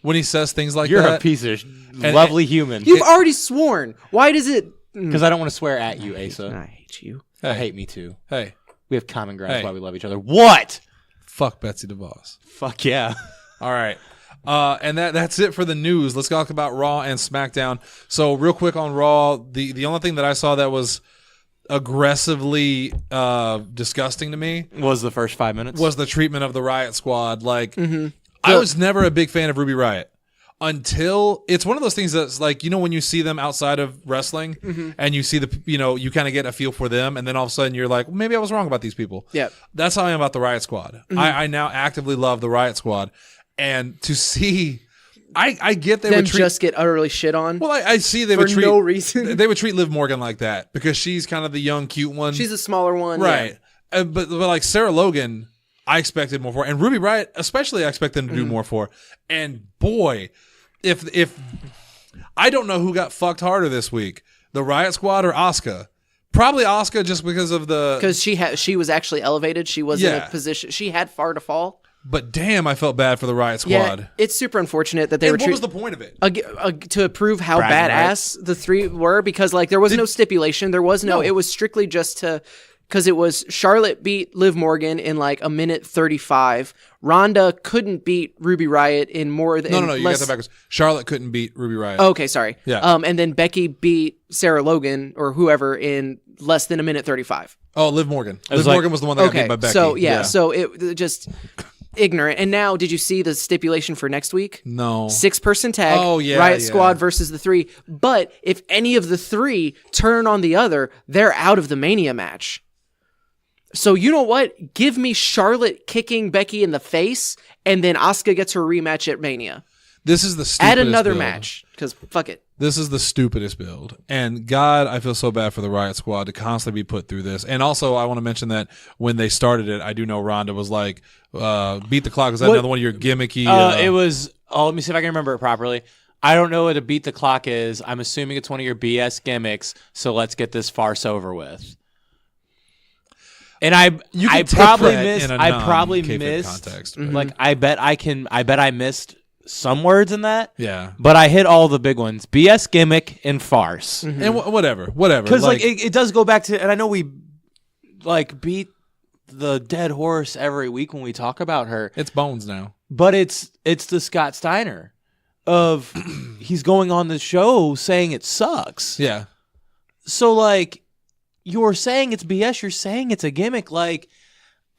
When he says things like You're that, a piece of lovely human. You've already sworn. Why does it? Because I don't want to swear at you, Asa. I hate you. I hate me too. Hey, we have common grounds Hey. why we love each other. What? fuck Betsy DeVos. Fuck yeah. All right. And that's it for the news. Let's talk about Raw and SmackDown. So real quick on Raw, the only thing that I saw that was aggressively disgusting to me Was the first 5 minutes? was the treatment of the Riot Squad. Like, I was never a big fan of Ruby Riot until it's one of those things that's like, when you see them outside of wrestling and you see you kind of get a feel for them, and then all of a sudden you're like, well, maybe I was wrong about these people. Yeah. That's how I am about the Riot Squad. I now actively love the Riot Squad. And to see, I get they Them would treat, just get utterly shit on. well, I see they for would treat no reason. they would treat Liv Morgan like that because she's kind of the young, cute one. She's a smaller one, right? But like Sarah Logan, I expected more for, and Ruby Riot especially, I expect them to do more for. And boy, if I don't know who got fucked harder this week, the Riot Squad or Asuka. Probably Asuka, just because of the because she was actually elevated. She was in a position. She had far to fall. but damn, I felt bad for the Riot Squad. Yeah, it's super unfortunate that they were. What was the point of it? To prove how Bragging badass the three were, because like there was no stipulation, there was no. It was strictly just to. Because it was Charlotte beat Liv Morgan in like a minute 35. Ronda couldn't beat Ruby Riott in more than No, you got that backwards. Charlotte couldn't beat Ruby Riott. Okay, sorry. Yeah. And then Becky beat Sarah Logan or whoever in less than a minute 35. Oh, Liv Morgan. was Liv like- Morgan was the one that got beat by Becky. So it just ignorant. And now, did you see the stipulation for next week? No. 6-person tag. Oh, yeah, Riot yeah. Squad versus the 3. But if any of the 3 turn on the other, they're out of the Mania match. So you know what? Give me Charlotte kicking Becky in the face, and then Asuka gets her rematch at Mania. This is the stupidest Add another build. match, because fuck it. This is the stupidest build. And God, I feel so bad for the Riot Squad to constantly be put through this. And also, I want to mention that when they started it, I do know Ronda was like, beat the clock. Is that another one of your gimmicky? It was. Oh, let me see if I can remember it properly. I don't know what a beat the clock is. I'm assuming it's one of your BS gimmicks. So let's get this farce over with. And I probably missed. Context, Mm-hmm. Like I bet I missed some words in that. Yeah. But I hit all the big ones: BS gimmick and farce. Mm-hmm. And whatever. Because like it does go back to, and I know we like beat the dead horse every week when we talk about her, it's Bones now. but it's the Scott Steiner of he's going on the show saying it sucks. Yeah. So like you're saying it's BS, you're saying it's a gimmick. Like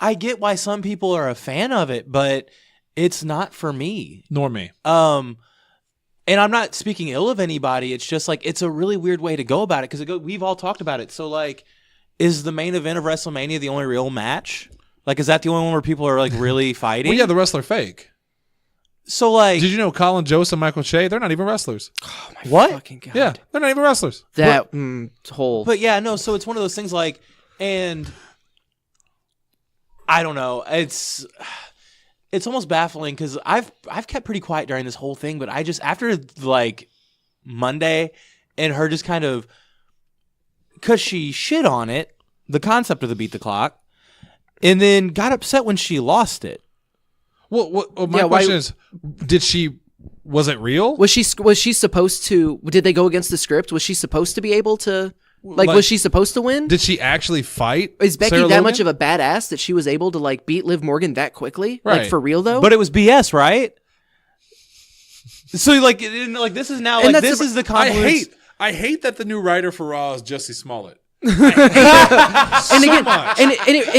I get why some people are a fan of it, but it's not for me. Nor me. And I'm not speaking ill of anybody. It's just like it's a really weird way to go about it because we've all talked about it. So like, is the main event of WrestleMania the only real match? Like, is that the only one where people are like really fighting? Well, yeah, the wrestler fake. So like, Did you know Colin Jost and Michael Che? They're not even wrestlers. Oh my What? fucking God. Yeah, they're not even wrestlers. That whole. But yeah, no. So it's one of those things like, and I don't know. It's almost baffling because I've kept pretty quiet during this whole thing, but I just after like Monday and her just kind of because she shit on it, the concept of the beat the clock, and then got upset when she lost it. Well, my question is, was it real? Was she supposed to? Did they go against the script? Was she supposed to be able to? Like was she supposed to win? Did she actually fight? Is Becky Sarah that Logan? much of a badass that she was able to like beat Liv Morgan that quickly? Right. Like for real though? But it was BS, right? So like, this is now And like that's this is the I confluence. hate that the new writer for Raw is Jussie Smollett. and again, much. and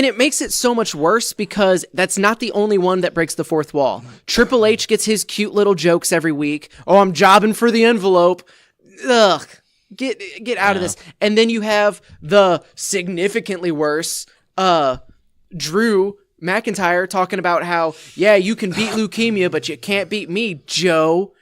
it makes it so much worse because that's not the only one that breaks the fourth wall. Triple H gets his cute little jokes every week. Oh, I'm jobbing for the envelope. Ugh. Get out of this. And then you have the significantly worse Drew McIntyre talking about how, yeah, you can beat leukemia, but you can't beat me, Joe.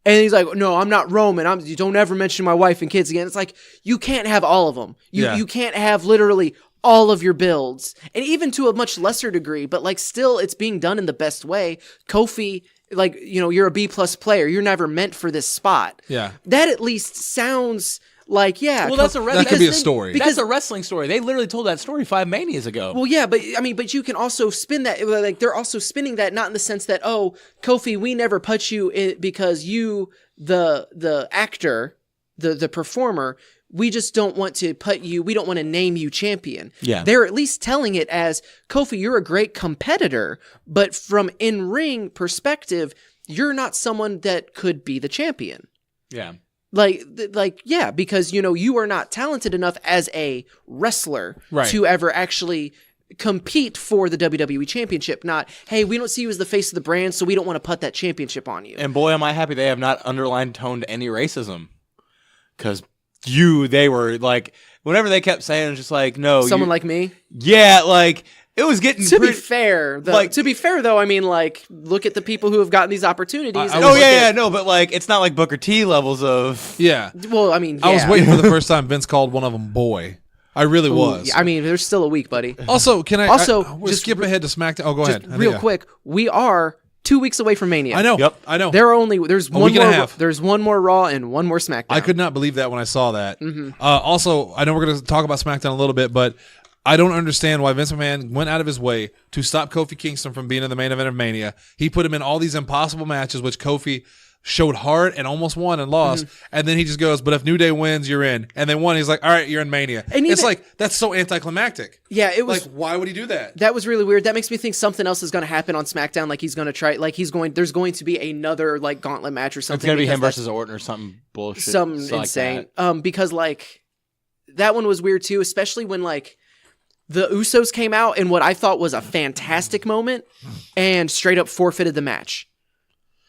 And he's like, no, I'm not Roman. You don't ever mention my wife and kids again. It's like, you can't have all of them. You can't have literally all of your builds. And even to a much lesser degree, but like still it's being done in the best way. Kofi, like, you know, you're a B+ player. You're never meant for this spot. Yeah. That at least sounds like, yeah. Well, that's That could be a story. Because a wrestling story. They literally told that story 5 Manias ago. Well, yeah, but I mean, but you can also spin that, like, they're also spinning that not in the sense that, oh, Kofi, we never put you in because you, the actor, the performer, we just don't want to put you, we don't want to name you champion. Yeah. They're at least telling it as, Kofi, you're a great competitor, but from in-ring perspective, you're not someone that could be the champion. Yeah. Like, yeah, because, you know, you are not talented enough as a wrestler Right. to ever actually compete for the WWE championship. Not, hey, we don't see you as the face of the brand, so we don't want to put that championship on you. And boy, am I happy they have not underlined toned any racism. Because they were like, whenever they kept saying, it's just like, no. Someone like me. Yeah, like, it was getting To be fair, though, I mean, like, look at the people who have gotten these opportunities. I and was- look at- no, but like, it's not like Booker T levels of. Yeah. Well, I mean, I was yeah. waiting for the first time Vince called one of them boy. I really was. I mean, there's still a week, buddy. Also, can I Also, just skip ahead to SmackDown? Oh, go Just ahead. real quick, we are 2 weeks away from Mania. I know. Yep. I know. There's one week and a more. half. There's one more Raw and one more SmackDown. I could not believe that when I saw that. Mm-hmm. Also, I know we're going to talk about SmackDown a little bit, but I don't understand why Vince McMahon went out of his way to stop Kofi Kingston from being in the main event of Mania. He put him in all these impossible matches, which Kofi showed heart and almost won and lost. And then he just goes, but if New Day wins, you're in. And they won. He's like, all right, you're in Mania. And it's like, that's so anticlimactic. Yeah, it was. Like, why would he do that? That was really weird. That makes me think something else is going to happen on SmackDown. Like, he's going to try, like, there's going to be another, like, gauntlet match or something. It's going to be him versus Orton or something bullshit. Something insane. Like because, like, that one was weird too, especially when, like, the Usos came out in what I thought was a fantastic moment and straight up forfeited the match.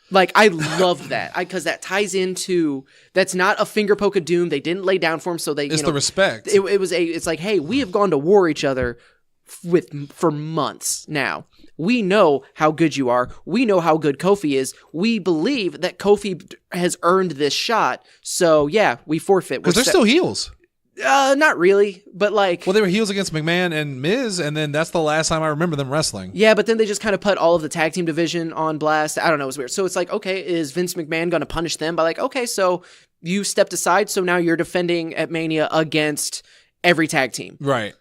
Like, I loved that because that ties into, that's not a finger poke of doom. They didn't lay down for him, so they. It's the respect. It's like, hey, we have gone to war each other for months now. We know how good you are. We know how good Kofi is. We believe that Kofi has earned this shot. So yeah, we forfeit because they're still heels. Not really, but like... Well, they were heels against McMahon and Miz, and then that's the last time I remember them wrestling. Yeah, but then they just kind of put all of the tag team division on blast. I don't know, it was weird. So it's like, okay, is Vince McMahon going to punish them by like, okay, so you stepped aside, so now you're defending at Mania against every tag team. Right.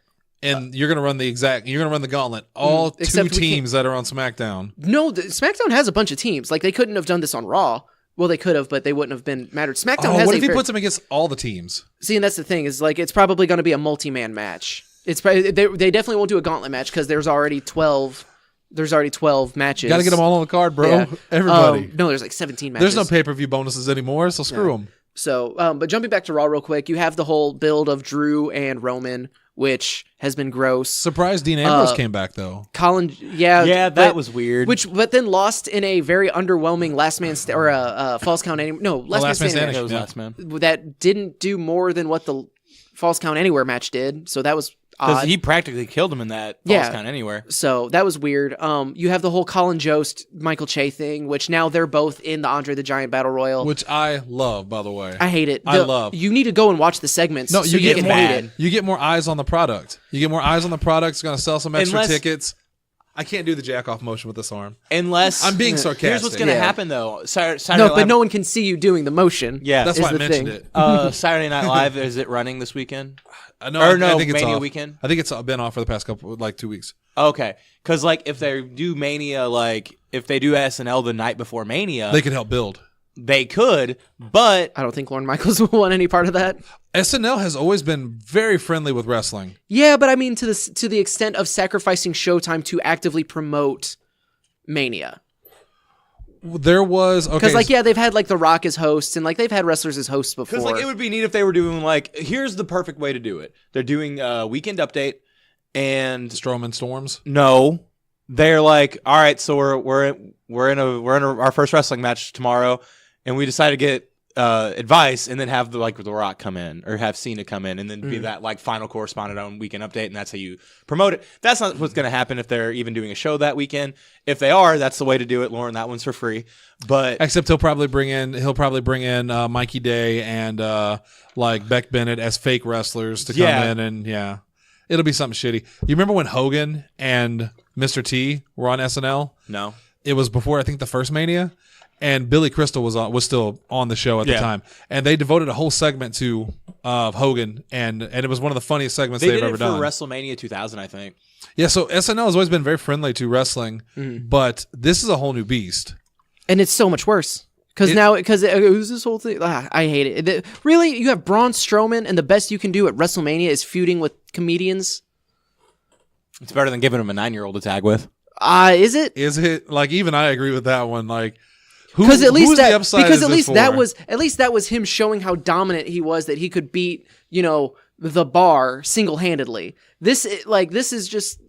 And you're going to run the gauntlet. All two teams that are on SmackDown. No, SmackDown has a bunch of teams. Like, they couldn't have done this on Raw. Well, they could have, but they wouldn't have been mattered. SmackDown has what if he puts them against all the teams? See, and that's the thing, is like, it's probably going to be a multi-man match. It's probably, they definitely won't do a gauntlet match because there's already 12 matches. Got to get them all on the card, bro. Yeah. Everybody. No, there's like 17 matches. There's no pay-per-view bonuses anymore, so screw them. So, but jumping back to Raw real quick, you have the whole build of Drew and Roman, which has been gross. Surprised Dean Ambrose came back, though. Colin, that was weird. But then lost in a very underwhelming last man false count anywhere. No, last man standing. That was last man. That didn't do more than what the false count anywhere match did. So that was odd. He practically killed him in that false count anywhere. So that was weird. You have the whole Colin Jost, Michael Che thing, which now they're both in the Andre the Giant Battle Royal. Which I love, by the way. I hate it. I love. You need to go and watch the segments. No, so you get more. hate it. You get more eyes on the product. You get more eyes on the product. It's going to sell some extra tickets. I can't do the jack off motion with this arm. Unless I'm being sarcastic. Here's what's going to happen though. But no one can see you doing the motion. Yeah, that's why I mentioned it. Saturday Night Live, is it running this weekend? I think it's Mania off. weekend. I think it's been off for the past 2 weeks. Okay, because like if they do Mania, like if they do SNL the night before Mania, they could help build. They could, but I don't think Lorne Michaels will want any part of that. SNL has always been very friendly with wrestling. Yeah, but I mean to the extent of sacrificing Showtime to actively promote Mania. There was because they've had like The Rock as hosts and like they've had wrestlers as hosts before. Because like it would be neat if they were doing like here's the perfect way to do it. They're doing a Weekend Update and Strowman Storms. No, they're like, all right, so we're in our first wrestling match tomorrow, and we decided to get advice, and then have the Rock come in or have Cena come in, and then be that like final correspondent on Weekend Update, and that's how you promote it. That's not what's going to happen if they're even doing a show that weekend. If they are, that's the way to do it, Lauren. That one's for free. But except he'll probably bring in Mikey Day and like Beck Bennett as fake wrestlers to come in, and it'll be something shitty. You remember when Hogan and Mr. T were on SNL? No, it was before I think the first Mania. And Billy Crystal was still on the show at the time, and they devoted a whole segment to Hogan, and it was one of the funniest segments they've ever done. For WrestleMania 2000, I think. Yeah, so SNL has always been very friendly to wrestling, but this is a whole new beast, and it's so much worse because it was this whole thing. I hate it. Really, you have Braun Strowman, and the best you can do at WrestleMania is feuding with comedians. It's better than giving him a 9-year-old to tag with. Is it? Is it? Like even I agree with that one. Like. Because at least that was him showing how dominant he was, that he could beat, the Bar single-handedly. This is just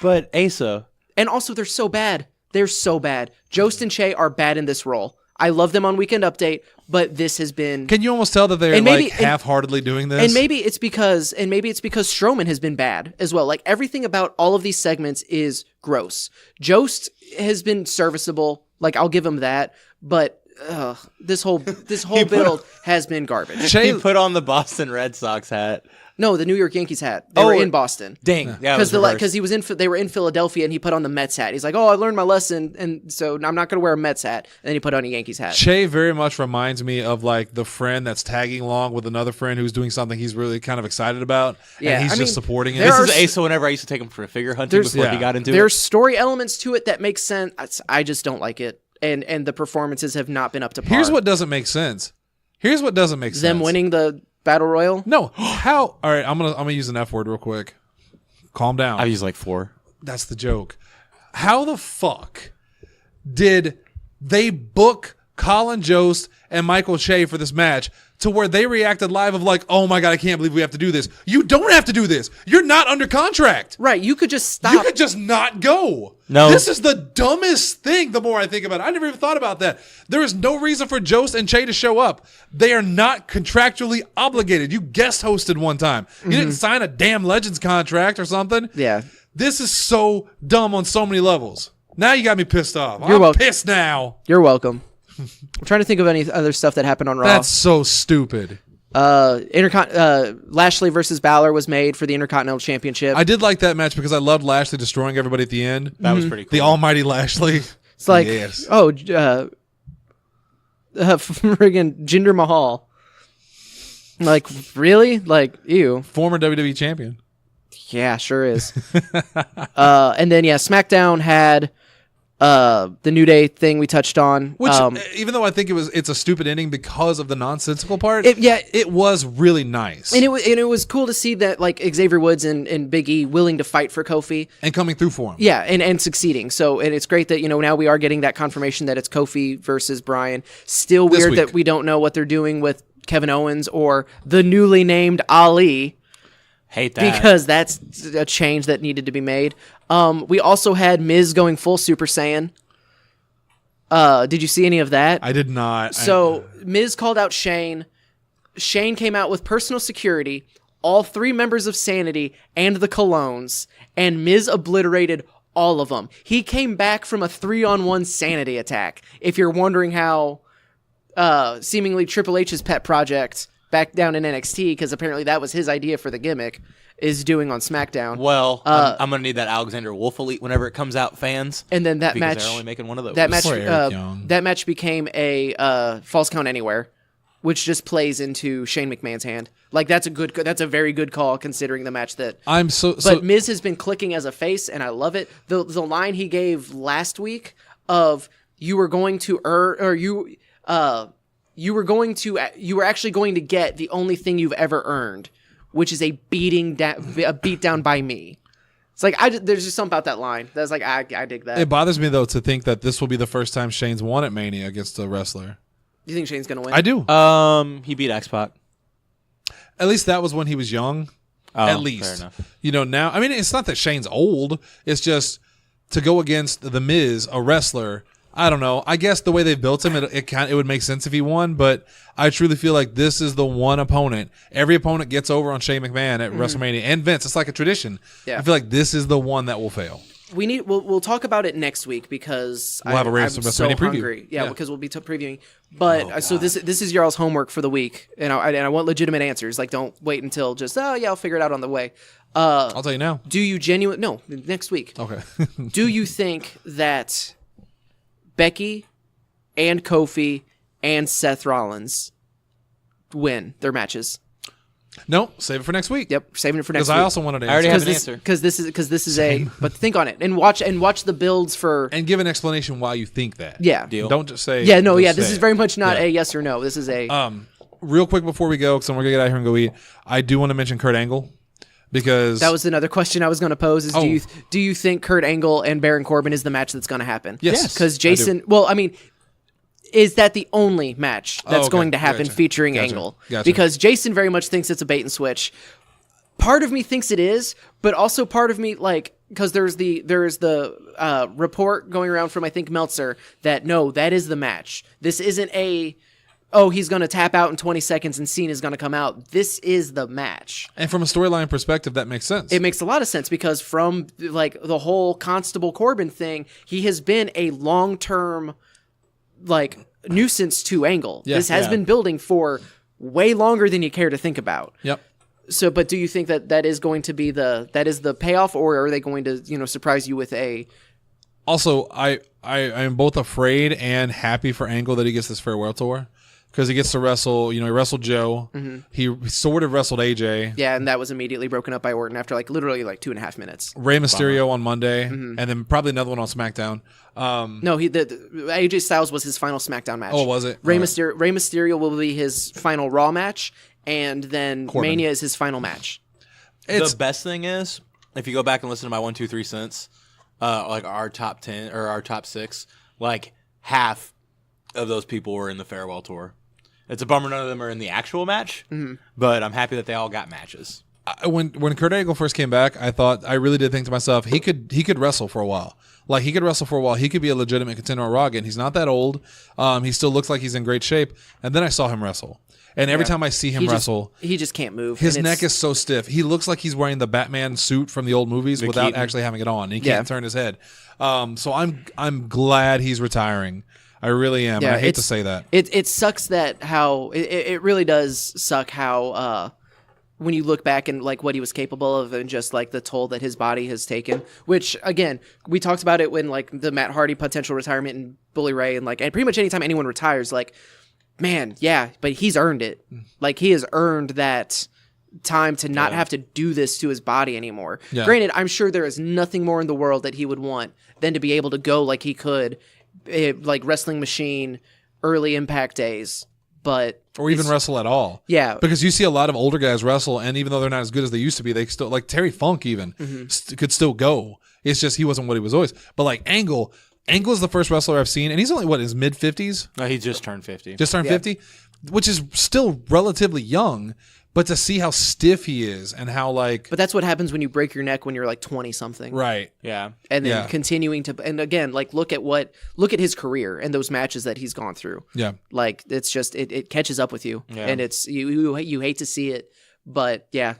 But Asa, and also they're so bad. They're so bad. Jost and Che are bad in this role. I love them on Weekend Update, but this has been. Can you almost tell that they're half-heartedly doing this? And maybe it's because Strowman has been bad as well. Like everything about all of these segments is gross. Jost has been serviceable. Like, I'll give him that. But this whole build has been garbage. He put on the Boston Red Sox hat. No, the New York Yankees hat. They were in Boston. Dang, yeah, because he was they were in Philadelphia, and he put on the Mets hat. He's like, "Oh, I learned my lesson, and so I'm not going to wear a Mets hat." And then he put on a Yankees hat. Che very much reminds me of like the friend that's tagging along with another friend who's doing something he's really kind of excited about, and he's just supporting it. This is Asa whenever I used to take him for figure hunting before he got into it. There's story elements to it that make sense. I just don't like it, and the performances have not been up to par. Here's what doesn't make sense. Them winning the Battle Royal? No. How? All right, I'm gonna use an F word real quick. Calm down. I've used like 4. That's the joke. How the fuck did they book Colin Jost and Michael Che for this match to where they reacted live of like, oh my God, I can't believe we have to do this. You don't have to do this. You're not under contract. Right. You could just stop. You could just not go. No. This is the dumbest thing the more I think about it. I never even thought about that. There is no reason for Jost and Che to show up. They are not contractually obligated. You guest hosted one time. You didn't sign a damn Legends contract or something. Yeah. This is so dumb on so many levels. Now you got me pissed off. You're I'm pissed now. You're welcome. I'm trying to think of any other stuff that happened on Raw. That's so stupid. Lashley versus Balor was made for the Intercontinental Championship. I did like that match because I loved Lashley destroying everybody at the end. That was pretty cool. The almighty Lashley. It's like, yes. friggin' Jinder Mahal. Like, really? Like, ew. Former WWE champion. Yeah, sure is. And then, SmackDown had the New Day thing we touched on. Which, even though I think it's a stupid ending because of the nonsensical part, it was really nice. And it was cool to see that like Xavier Woods and Big E willing to fight for Kofi. And coming through for him. Yeah, and succeeding. So, and it's great that, now we are getting that confirmation that it's Kofi versus Bryan. Still weird that we don't know what they're doing with Kevin Owens or the newly named Ali. Hate that. Because that's a change that needed to be made. We also had Miz going full Super Saiyan. Did you see any of that? I did not. So Miz called out Shane. Shane came out with personal security, all 3 members of Sanity, and the Colognes, and Miz obliterated all of them. He came back from a 3-on-1 Sanity attack. If you're wondering how seemingly Triple H's pet project back down in NXT, because apparently that was his idea for the gimmick, is doing on SmackDown. Well, I'm going to need that Alexander Wolf Elite whenever it comes out, fans. And then that because match, they're only making one of those. that match became a False Count Anywhere, which just plays into Shane McMahon's hand. Like that's a very good call considering the match that But Miz has been clicking as a face, and I love it. The line he gave last week of you were going to you were actually going to get the only thing you've ever earned, which is a beat down by me. It's like there's just something about that line that's like I dig that. It bothers me though to think that this will be the first time Shane's won at Mania against a wrestler. You think Shane's gonna win? I do. He beat X-Pac. At least that was when he was young. At least, fair enough. Now. I mean, it's not that Shane's old. It's just to go against the Miz, a wrestler. I don't know. I guess the way they built him, it would make sense if he won, but I truly feel like this is the one opponent. Every opponent gets over on Shane McMahon at WrestleMania, and Vince. It's like a tradition. Yeah. I feel like this is the one that will fail. We'll talk about it next week because we'll have a I'm so WrestleMania preview. Hungry. Yeah, because we'll be previewing. But so this is y'all's homework for the week, and I want legitimate answers. Like, don't wait until just I'll figure it out on the way. I'll tell you now. Do you next week? Okay. Do you think that Becky and Kofi and Seth Rollins win their matches? No, save it for next week. Yep, saving it for next week. Because I also wanted to answer. I already have an answer. Because this is but think on it and watch the builds for and give an explanation why you think that. Yeah. Deal. Don't just say. Yeah, no, just this say is it. very much not a yes or no. This is a real quick before we go, because we're gonna get out here and go eat. I do want to mention Kurt Angle because that was another question I was going to pose. Is do you think Kurt Angle and Baron Corbin is the match that's going to happen? Yes. Because Jason. Well, I mean. Is that the only match that's going to happen featuring Angle? Gotcha. Because Jason very much thinks it's a bait and switch. Part of me thinks it is, but also part of me, like, because there's the report going around from, I think, Meltzer that, no, that is the match. This isn't he's going to tap out in 20 seconds and Cena's going to come out. This is the match. And from a storyline perspective, that makes sense. It makes a lot of sense because from, like, the whole Constable Corbin thing, he has been a long-term like nuisance to Angle. Yeah, This has been building for way longer than you care to think about. Yep. So, but do you think that is going to be the payoff, or are they going to surprise you with a? Also, I am both afraid and happy for Angle that he gets this farewell tour because he gets to wrestle. He wrestled Joe. Mm-hmm. He sort of wrestled AJ. Yeah, and that was immediately broken up by Orton after literally 2.5 minutes. Rey Mysterio on Monday, and then probably another one on SmackDown. No, the AJ Styles was his final SmackDown match. Oh, was it? Rey Mysterio will be his final Raw match, and then Corbin. Mania is his final match. The best thing is, if you go back and listen to my 1, 2, 3 cents, our top 10 or our top 6, half of those people were in the farewell tour. It's a bummer none of them are in the actual match, but I'm happy that they all got matches. When Kurt Angle first came back, I really did think to myself, he could wrestle for a while. He could wrestle for a while. He could be a legitimate contender on Raw again. He's not that old. He still looks like he's in great shape. And then I saw him wrestle. And every time I see him wrestle, he just can't move. His neck is so stiff. He looks like he's wearing the Batman suit from the old movies without actually having it on. He can't turn his head. So I'm glad he's retiring. I really am. I hate to say that. It sucks that how it really does suck how when you look back and what he was capable of and just the toll that his body has taken. Which again, we talked about it when the Matt Hardy potential retirement and Bully Ray and pretty much anytime anyone retires, man, yeah, but he's earned it. He has earned that time to not have to do this to his body anymore. Yeah. Granted, I'm sure there is nothing more in the world that he would want than to be able to go like he could, Wrestling Machine, early Impact days, or even wrestle at all. Yeah, because you see a lot of older guys wrestle, and even though they're not as good as they used to be, they still Terry Funk even could still go. It's just he wasn't what he was always. But Angle is the first wrestler I've seen, and he's only his mid-50s. No, he just turned 50. Just turned 50, which is still relatively young. But to see how stiff he is and how But that's what happens when you break your neck when you're 20 something. Right. Yeah. And then continuing to, and again, look at his career and those matches that he's gone through. Yeah. It's just, it catches up with you, and it's, you hate to see it, but yeah,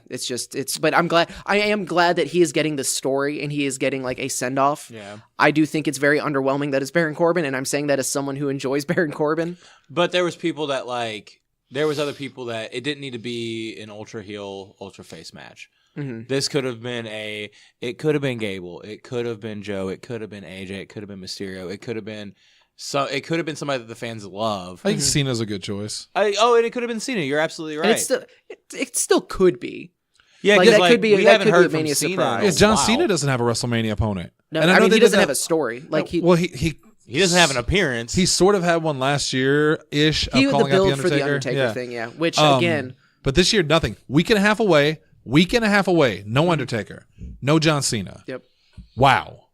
but I am glad that he is getting the story and he is getting a send off. Yeah. I do think it's very underwhelming that it's Baron Corbin, and I'm saying that as someone who enjoys Baron Corbin. But there was people that there was other people that it didn't need to be an ultra heel, ultra face match. Mm-hmm. This could have been it could have been Gable, it could have been Joe, it could have been AJ, it could have been Mysterio, it could have been somebody that the fans love. I think Cena's a good choice. And it could have been Cena. You're absolutely right. And it still could be. Yeah, that could be. We that haven't could heard be a Mania from Cena. surprise. Yeah, John Cena doesn't have a WrestleMania opponent. No, and I mean he doesn't have a story. He doesn't have an appearance. He sort of had one last year-ish of he was the calling out build for the Undertaker thing, which again. But this year, nothing. Week and a half away. No Undertaker. No John Cena. Yep. Wow.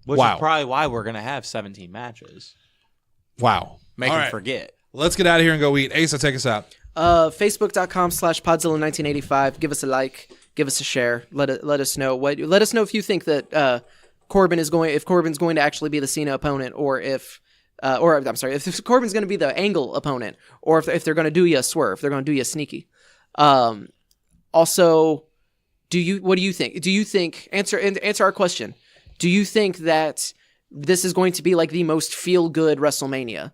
Which is probably why we're going to have 17 matches. Wow. Make him forget. Let's get out of here and go eat. Asa, take us out. Facebook.com/Podzilla1985. Give us a like. Give us a share. Let us know Let us know if you think that Corbin's going to actually be the Cena opponent, or if Corbin's going to be the Angle opponent, or if they're going to do you a swerve, they're going to do you a sneaky. Also, what do you think? Do you think answer our question? Do you think that this is going to be the most feel good WrestleMania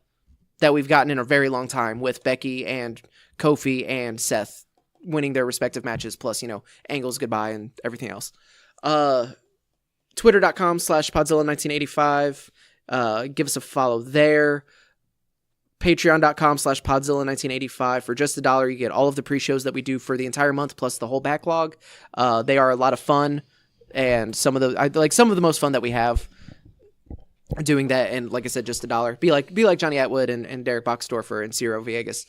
that we've gotten in a very long time, with Becky and Kofi and Seth winning their respective matches, plus Angle's goodbye and everything else? Twitter.com/Podzilla1985. Give us a follow there. Patreon.com/Podzilla1985. For just $1, you get all of the pre-shows that we do for the entire month, plus the whole backlog. They are a lot of fun, and some of the most fun that we have doing that. And like I said, just $1. Be like Johnny Atwood and Derek Boxdorfer and Ciro Viegas.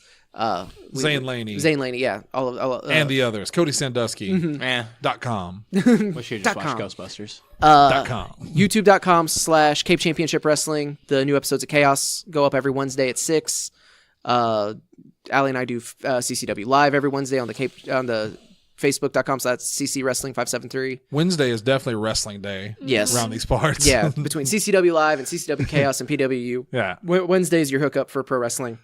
Zane Laney, yeah, and the others. Cody Sandusky. .com. Wish you just watch Ghostbusters. .com. YouTube.com/Cape Championship Wrestling. The new episodes of Chaos go up every Wednesday at 6. Allie and I do CCW live every Wednesday on the Facebook.com/CC Wrestling 573. Wednesday is definitely wrestling day. Yes. Around these parts. Yeah, between CCW Live and CCW Chaos and PWU. Yeah. Wednesday's your hookup for pro wrestling.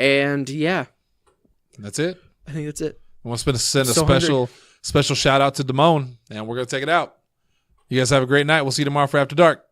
And yeah, that's it. I think that's it. I want to send a special shout out to Damone, and we're gonna take it out. You guys have a great night. We'll see you tomorrow for After Dark.